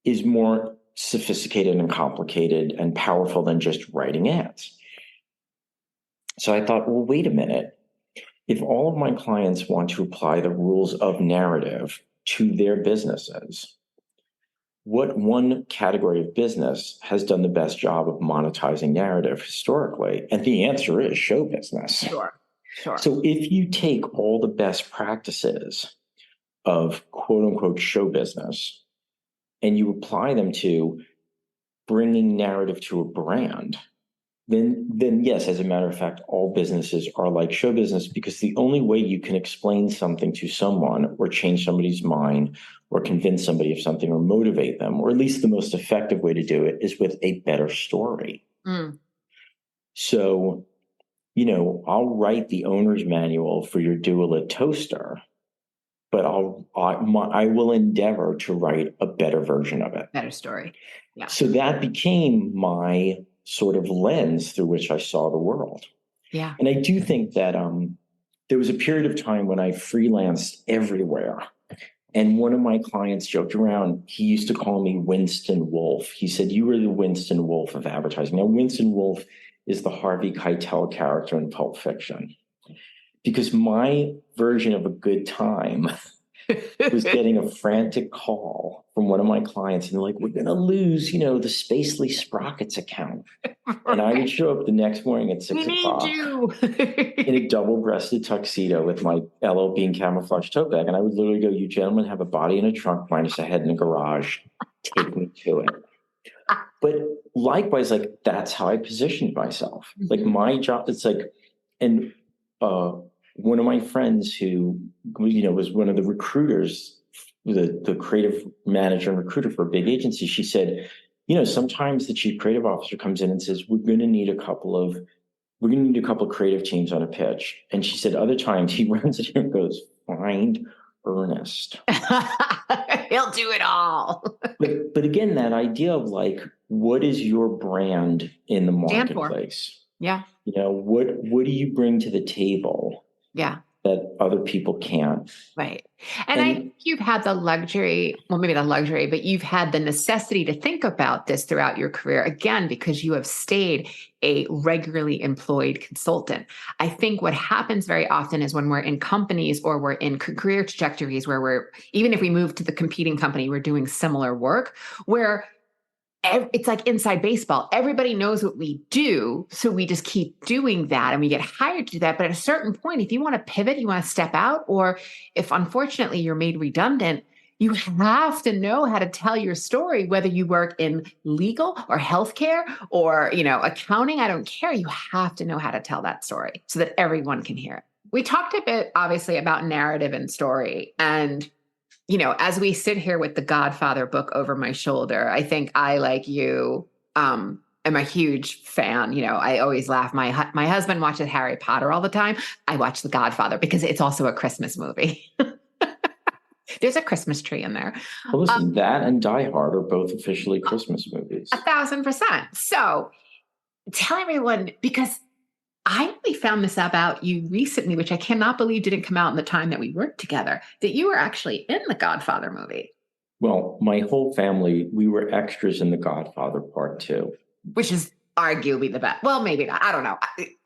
is more sophisticated and complicated and powerful than just writing ads. So I thought, well, wait a minute. If all of my clients want to apply the rules of narrative to their businesses, what one category of business has done the best job of monetizing narrative historically? And the answer is show business. Sure. So if you take all the best practices of quote unquote show business and you apply them to bringing narrative to a brand, then yes, as a matter of fact, all businesses are like show business, because the only way you can explain something to someone or change somebody's mind or convince somebody of something or motivate them, or at least the most effective way to do it, is with a better story. So, I'll write the owner's manual for your Dualit toaster, but I will endeavor to write a better version of it. Better story. Yeah. So that became my sort of lens through which I saw the world. Yeah. And I do think that there was a period of time when I freelanced everywhere. And one of my clients joked around. He used to call me Winston Wolfe. He said, you were the Winston Wolfe of advertising. Now, Winston Wolfe is the Harvey Keitel character in Pulp Fiction, because my version of a good time was getting a frantic call from one of my clients, and they're like, we're going to lose, the Spacely Sprockets account. And I would show up the next morning at 6 o'clock in a double-breasted tuxedo with my LL Bean camouflage tote bag. And I would literally go, you gentlemen have a body in a trunk minus a head in a garage. Take me to it. But likewise, like, that's how I positioned myself. Like, my job, it's like, and one of my friends who, was one of the recruiters, the creative manager and recruiter for a big agency, she said, sometimes the chief creative officer comes in and says, we're going to need a couple of creative teams on a pitch. And she said, other times he runs it and goes, find Ernest. He'll do it all. But again, that idea of like, what is your brand in the marketplace? Yeah. What do you bring to the table? Yeah. That other people can't. Right. And I think you've had the luxury, well, maybe not luxury, but you've had the necessity to think about this throughout your career, again, because you have stayed a regularly employed consultant. I think what happens very often is when we're in companies or we're in career trajectories where even if we move to the competing company, we're doing similar work, where it's like inside baseball. Everybody knows what we do, so we just keep doing that and we get hired to do that. But at a certain point, if you want to pivot, you want to step out, or if unfortunately you're made redundant, you have to know how to tell your story, whether you work in legal or healthcare or, accounting. I don't care. You have to know how to tell that story so that everyone can hear it. We talked a bit, obviously, about narrative and story. And as we sit here with the Godfather book over my shoulder, I think I, like you, am a huge fan. I always laugh. My husband watches Harry Potter all the time. I watch The Godfather because it's also a Christmas movie. There's a Christmas tree in there. Well, listen, that and Die Hard are both officially Christmas movies. 1,000%. So tell everyone, because I only found this about you recently, which I cannot believe didn't come out in the time that we worked together, that you were actually in the Godfather movie. Well, my whole family, we were extras in the Godfather Part 2. Which is arguably the best. Well, maybe not. I don't know.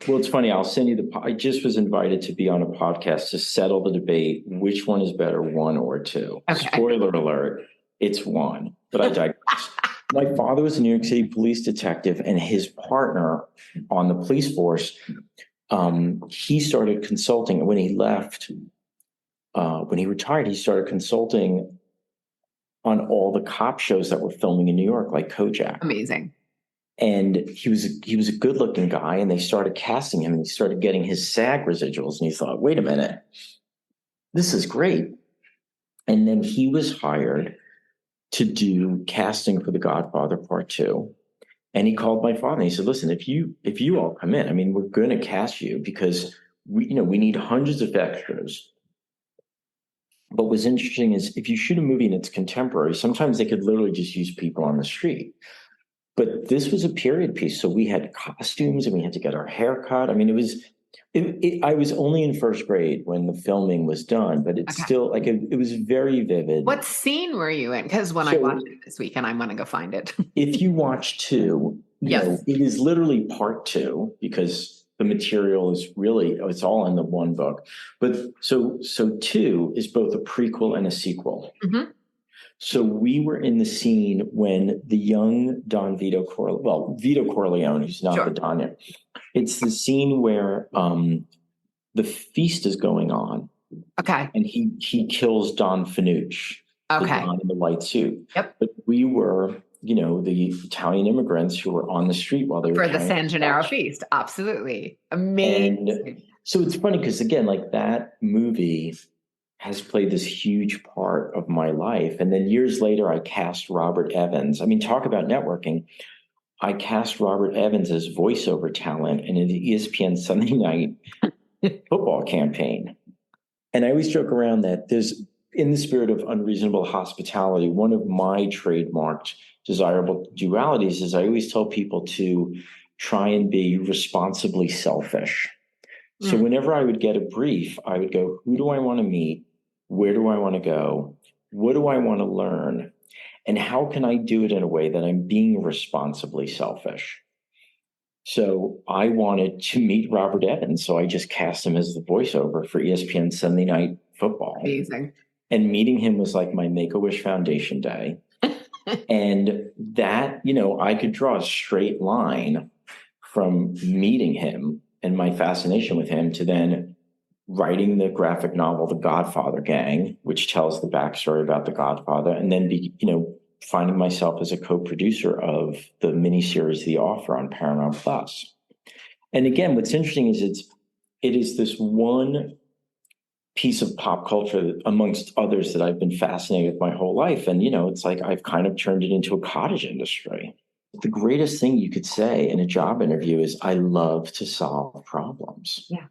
Well, it's funny. I'll send you I just was invited to be on a podcast to settle the debate. Which one is better, one or two? Okay. Spoiler alert, it's one. But I digress. My father was a New York City police detective, and his partner on the police force, he started consulting. And when he left, when he retired, he started consulting on all the cop shows that were filming in New York, like Kojak. Amazing. And he was a good looking guy, and they started casting him, and he started getting his SAG residuals. And he thought, wait a minute, this is great. And then he was hired to do casting for The Godfather Part 2. And he called my father and he said, listen, if you all come in, I mean, we're going to cast you because we need hundreds of extras. But what's interesting is if you shoot a movie and it's contemporary, sometimes they could literally just use people on the street. But this was a period piece. So we had costumes and we had to get our hair cut. I mean, I was only in first grade when the filming was done, but it's still like, it was very vivid. What scene were you in? Because when I watched it this weekend, I'm going to go find it. If you watch 2, it is literally part 2 because the material is really, it's all in the one book. But so 2 is both a prequel and a sequel. Mm-hmm. So we were in the scene when the young Don Vito Corleone, who's not the Don yet. It's the scene where the feast is going on. Okay. And he kills Don Fanucci. Okay. The Don in the white suit. Yep. But we were, the Italian immigrants who were on the street while they were for the San Gennaro feast. Absolutely. Amazing. And so it's funny because again, like that movie has played this huge part of my life. And then years later, I cast Robert Evans. I mean, talk about networking. I cast Robert Evans as voiceover talent in an ESPN Sunday night football campaign. And I always joke around that there's, in the spirit of unreasonable hospitality, one of my trademarked desirable dualities is I always tell people to try and be responsibly selfish. So whenever I would get a brief, I would go, who do I want to meet? Where do I want to go? What do I want to learn? And how can I do it in a way that I'm being responsibly selfish? So I wanted to meet Robert Evans, so I just cast him as the voiceover for ESPN Sunday Night Football. Amazing. And meeting him was like my Make-A-Wish Foundation day. And that, I could draw a straight line from meeting him and my fascination with him to then writing the graphic novel, The Godfather Gang, which tells the backstory about the Godfather, and then finding myself as a co-producer of the miniseries The Offer on Paramount Plus. And again, what's interesting is it is this one piece of pop culture amongst others that I've been fascinated with my whole life. And, it's like I've kind of turned it into a cottage industry. The greatest thing you could say in a job interview is I love to solve problems. Yeah.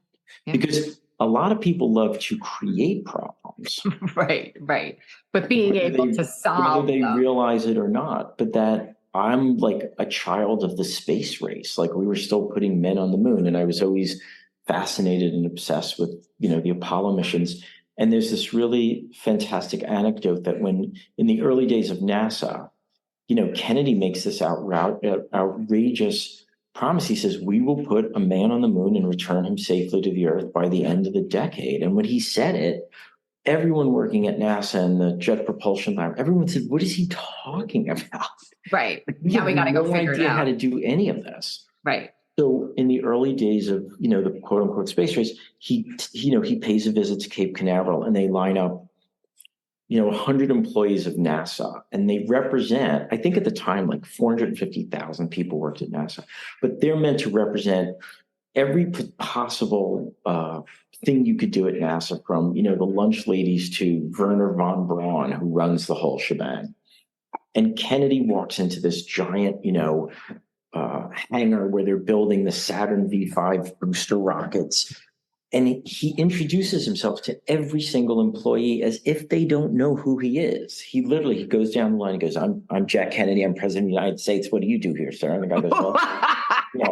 Because a lot of people love to create problems. Right. But being able to solve whether they realize it or not, but that I'm like a child of the space race. Like we were still putting men on the moon, and I was always fascinated and obsessed with, the Apollo missions. And there's this really fantastic anecdote that when in the early days of NASA, Kennedy makes this outrageous promise. He says, we will put a man on the moon and return him safely to the Earth by the end of the decade. And when he said it, everyone working at NASA and the Jet Propulsion Lab, everyone said, what is he talking about? Right. Yeah, we got to go figure it out. How to do any of this. Right. So in the early days of, the quote unquote space race, he pays a visit to Cape Canaveral, and they line up, 100 employees of NASA, and they represent, I think at the time, like 450,000 people worked at NASA, but they're meant to represent every possible thing you could do at NASA, from, the lunch ladies to Werner von Braun, who runs the whole shebang. And Kennedy walks into this giant, hangar where they're building the Saturn V5 booster rockets. And he introduces himself to every single employee as if they don't know who he is. He goes down the line and goes, I'm Jack Kennedy. I'm president of the United States. What do you do here, sir? And the guy goes, well,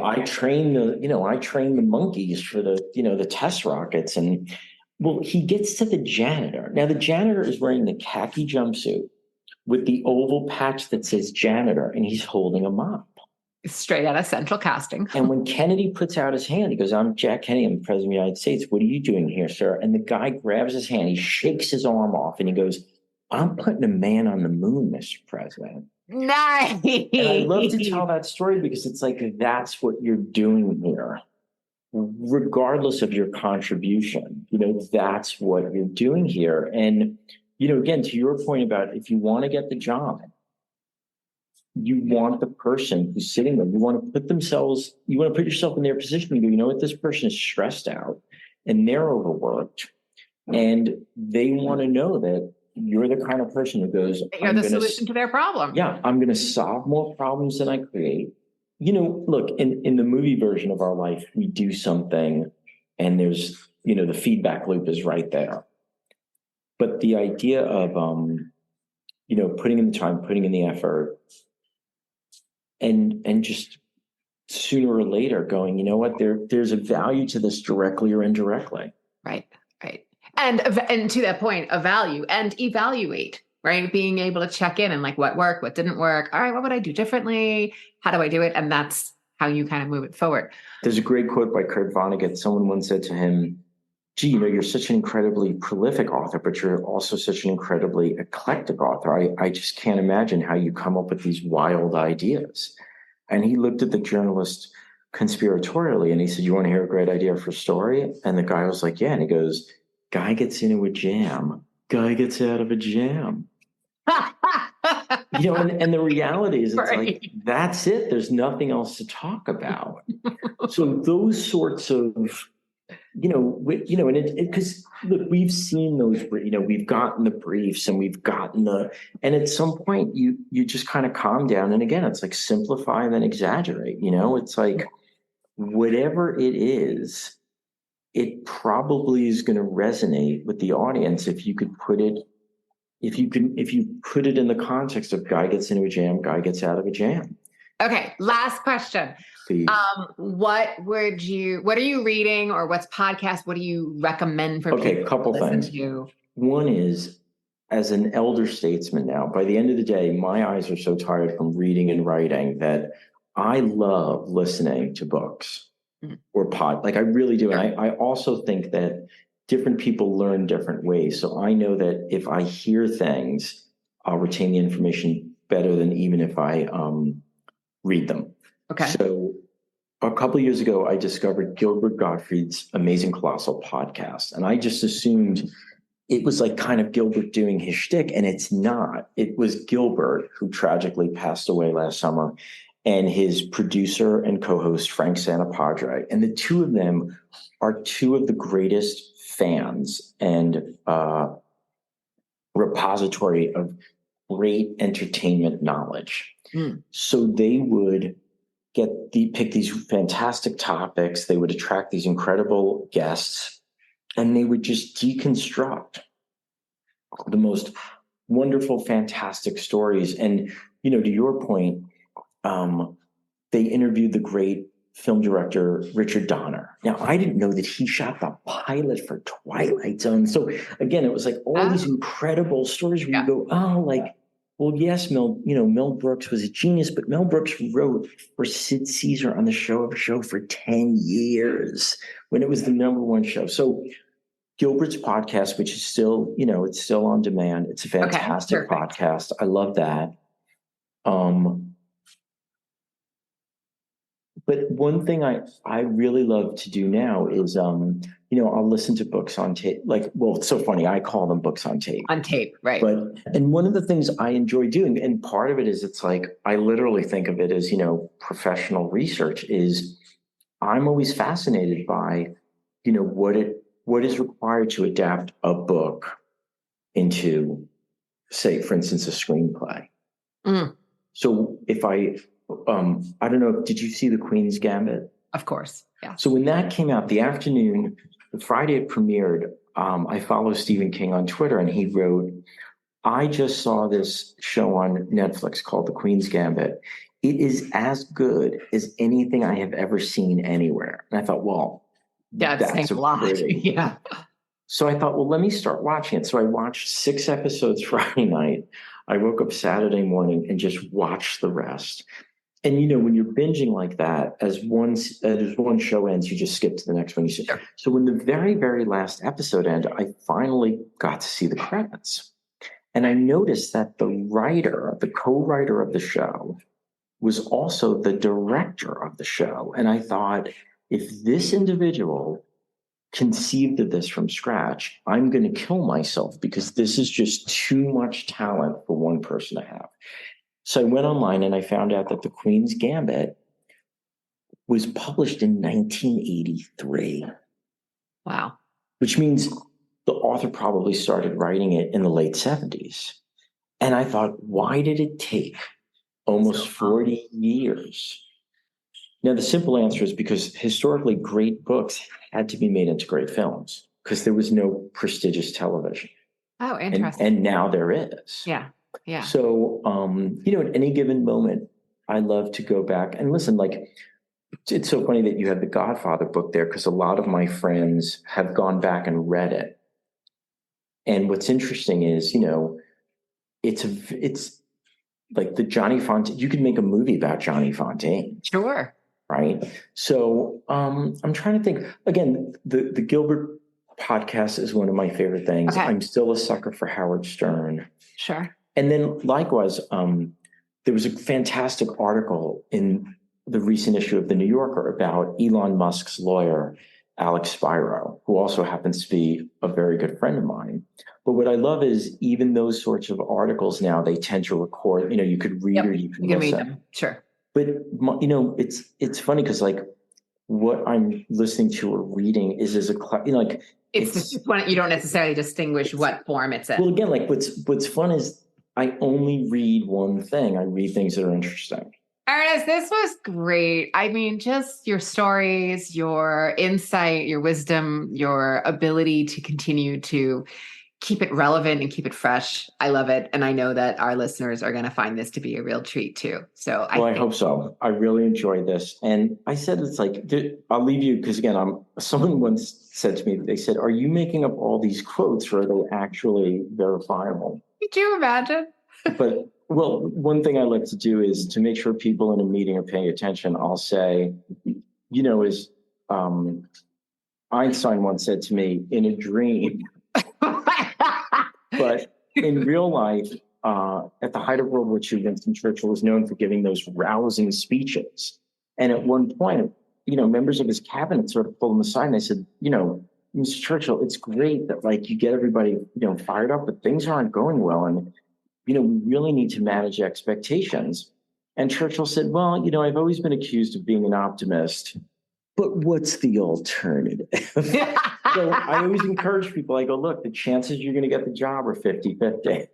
I train the monkeys for the test rockets. And well, he gets to the janitor. Now the janitor is wearing the khaki jumpsuit with the oval patch that says janitor, and he's holding a mop. Straight out of Central Casting. And when Kennedy puts out his hand, he goes, I'm Jack Kennedy, I'm the President of the United States. What are you doing here, sir? And the guy grabs his hand, he shakes his arm off, and he goes, I'm putting a man on the moon, Mr. President. Nice. And I love to tell that story because it's like, that's what you're doing here. Regardless of your contribution, that's what you're doing here. And, again, to your point about if you want to get the job, you want the person who's sitting there, you want to put yourself in their position. You go, you know what, this person is stressed out and they're overworked. And they want to know that you're the kind of person who goes, you're the solution to their problem. Yeah, I'm going to solve more problems than I create. Look, in the movie version of our life, we do something and there's, the feedback loop is right there. But the idea of, putting in the time, putting in the effort, and just sooner or later going, you know what, there's a value to this directly or indirectly. Right. And to that point, a value and evaluate, right? Being able to check in and like what worked, what didn't work. All right, what would I do differently? How do I do it? And that's how you kind of move it forward. There's a great quote by Kurt Vonnegut. Someone once said to him, gee, you're such an incredibly prolific author, but you're also such an incredibly eclectic author. I just can't imagine how you come up with these wild ideas. And he looked at the journalist conspiratorially and he said, you want to hear a great idea for a story? And the guy was like, yeah. And he goes, guy gets into a jam, guy gets out of a jam. And the reality is, it's right. Like, that's it. There's nothing else to talk about. So those sorts of, because look, we've seen those, we've gotten the briefs and we've gotten and at some point you just kind of calm down. And again, it's like simplify and then exaggerate, it's like whatever it is, it probably is going to resonate with the audience if you put it in the context of guy gets into a jam, guy gets out of a jam. Okay. Last question. What are you reading or what's podcast? What do you recommend for people? Okay, a couple things. One is, as an elder statesman now, by the end of the day, my eyes are so tired from reading and writing that I love listening to books or like I really do. And I also think that different people learn different ways. So I know that if I hear things, I'll retain the information better than even if I read them. Okay. So a couple of years ago, I discovered Gilbert Gottfried's Amazing Colossal podcast. And I just assumed it was like kind of Gilbert doing his shtick, and it's not. It was Gilbert, who tragically passed away last summer, and his producer and co-host, Frank Santapadre. And the two of them are two of the greatest fans and repository of great entertainment knowledge. So they would pick these fantastic topics. They would attract these incredible guests, and they would just deconstruct the most wonderful, fantastic stories. And, to your point, they interviewed the great film director, Richard Donner. Now, I didn't know that he shot the pilot for Twilight Zone. So again, it was like all these incredible stories where you go, well, yes, Mel Brooks was a genius, but Mel Brooks wrote for Sid Caesar on the Show of a Show for 10 years when it was the #1 show. So Gilbert's podcast, which is still, it's still on demand. It's a fantastic podcast. I love that. But one thing I really love to do now is, I'll listen to books on tape. It's so funny. I call them books on tape. On tape, right. And one of the things I enjoy doing, and part of it is it's like, I literally think of it as, professional research, is I'm always fascinated by, what is required to adapt a book into, say, for instance, a screenplay. So if I don't know, did you see The Queen's Gambit? Of course, yeah. So when that came out, the Friday it premiered, I follow Stephen King on Twitter, and he wrote, I just saw this show on Netflix called The Queen's Gambit. It is as good as anything I have ever seen anywhere. And I thought, well, that's a lot. Yeah. So I thought, well, let me start watching it. So I watched 6 episodes Friday night. I woke up Saturday morning and just watched the rest. And when you're binging like that, as one show ends, you just skip to the next one. Sure. So when the very, very last episode ended, I finally got to see the credits. And I noticed that the co-writer of the show, was also the director of the show. And I thought, if this individual conceived of this from scratch, I'm going to kill myself because this is just too much talent for one person to have. So I went online and I found out that The Queen's Gambit was published in 1983. Wow. Which means the author probably started writing it in the late 70s. And I thought, why did it take almost 40 years? Now, the simple answer is because historically great books had to be made into great films because there was no prestigious television. Oh, interesting. And now there is. Yeah. Yeah. So, at any given moment, I love to go back and listen. Like, it's so funny that you have the Godfather book there because a lot of my friends have gone back and read it. And what's interesting is, it's like the Johnny Fontaine. You could make a movie about Johnny Fontaine. Sure. Right. So I'm trying to think again. The Gilbert podcast is one of my favorite things. Okay. I'm still a sucker for Howard Stern. Sure. And then likewise, there was a fantastic article in the recent issue of the New Yorker about Elon Musk's lawyer, Alex Spiro, who also happens to be a very good friend of mine. But what I love is even those sorts of articles now, they tend to record, you could read or you can listen. Read them. Sure. But, it's funny because like what I'm listening to or reading is as a, it's one, you don't necessarily distinguish what form it's in. Well, again, like what's fun is I only read one thing. I read things that are interesting. Ernest, this was great. I mean, just your stories, your insight, your wisdom, your ability to continue to keep it relevant and keep it fresh. I love it. And I know that our listeners are going to find this to be a real treat too. So I hope so. I really enjoyed this. And I said, it's like, I'll leave you because again, someone once said to me, they said, are you making up all these quotes or are they actually verifiable? Could you imagine? But well, one thing I like to do is to make sure people in a meeting are paying attention. I'll say, Einstein once said to me, in a dream, but in real life, at the height of World War II, Winston Churchill was known for giving those rousing speeches. And at one point, members of his cabinet sort of pulled him aside and they said, Mr. Churchill, it's great that like you get everybody, fired up, but things aren't going well. And, we really need to manage expectations. And Churchill said, well, I've always been accused of being an optimist, but what's the alternative? So I always encourage people, I go, look, the chances you're going to get the job are 50-50.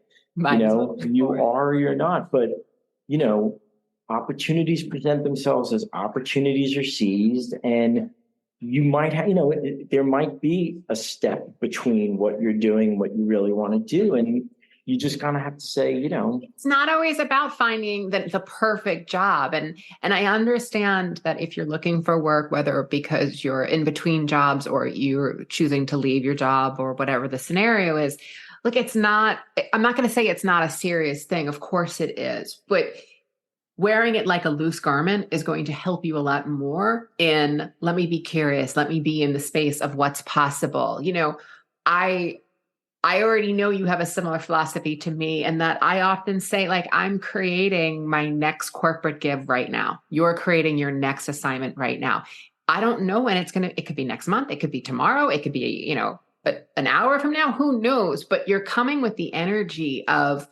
You are or you're not. But, opportunities present themselves as opportunities are seized. And you might have, there might be a step between what you're doing and what you really want to do. And you just kind of have to say, it's not always about finding the perfect job. And I understand that if you're looking for work, whether because you're in between jobs or you're choosing to leave your job or whatever the scenario is, look, I'm not going to say it's not a serious thing. Of course it is, but wearing it like a loose garment is going to help you a lot more in, let me be curious, let me be in the space of what's possible. I already know you have a similar philosophy to me, and that I often say, like, I'm creating my next corporate gig right now. You're creating your next assignment right now. I don't know when it could be next month. It could be tomorrow. It could be, an hour from now, who knows? But you're coming with the energy of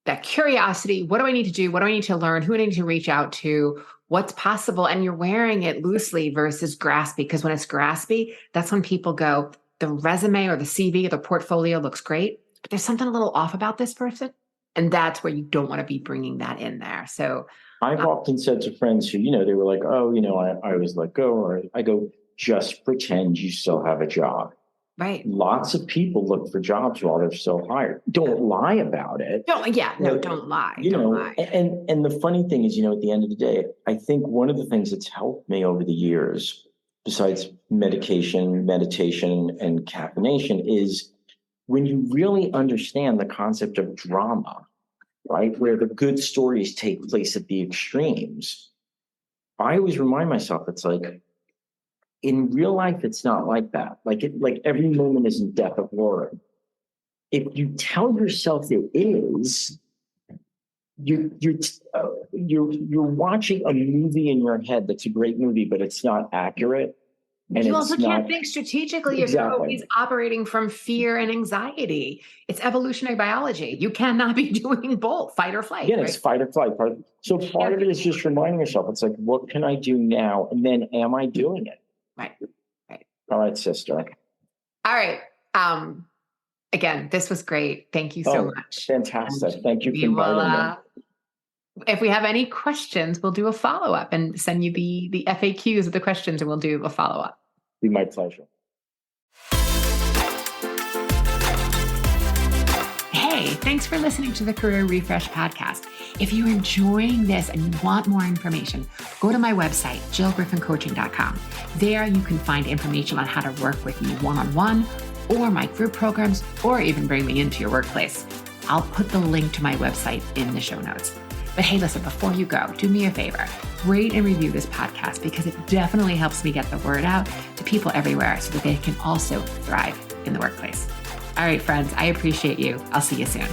that curiosity. What do I need to do? What do I need to learn? Who do I need to reach out to? What's possible? And you're wearing it loosely versus graspy, because when it's graspy, that's when people go, the resume or the CV or the portfolio looks great, but there's something a little off about this person. And that's where you don't want to be bringing that in there. So I've often said to friends who, they were like, oh, I was let go, or I go, just pretend you still have a job. Right. Lots of people look for jobs while they're still hired. Don't lie about it. Don't lie. Don't lie. And the funny thing is, at the end of the day, I think one of the things that's helped me over the years, besides meditation, and caffeination, is when you really understand the concept of drama, right? Where the good stories take place at the extremes. I always remind myself, it's like, in real life, it's not like that. Like every moment isn't death or glory. If you tell yourself it is, you're watching a movie in your head that's a great movie, but it's not accurate. And You it's also not can't think strategically if you're exactly. always operating from fear and anxiety. It's evolutionary biology. You cannot be doing both, fight or flight. Again, right? it's fight or flight. So part of it is just reminding yourself, it's like, what can I do now? And then am I doing it? Right. All right, sister. All right. Again, this was great. Thank you so much. Fantastic. And thank you for inviting me. If we have any questions, we'll do a follow-up and send you the FAQs of the questions, and we'll do a follow-up. Be my pleasure. Hey, thanks for listening to the Career Refresh podcast. If you're enjoying this and you want more information, go to my website, jillgriffincoaching.com. There you can find information on how to work with me one-on-one, or my group programs, or even bring me into your workplace. I'll put the link to my website in the show notes. But hey, listen, before you go, do me a favor, rate and review this podcast, because it definitely helps me get the word out to people everywhere so that they can also thrive in the workplace. All right, friends, I appreciate you. I'll see you soon.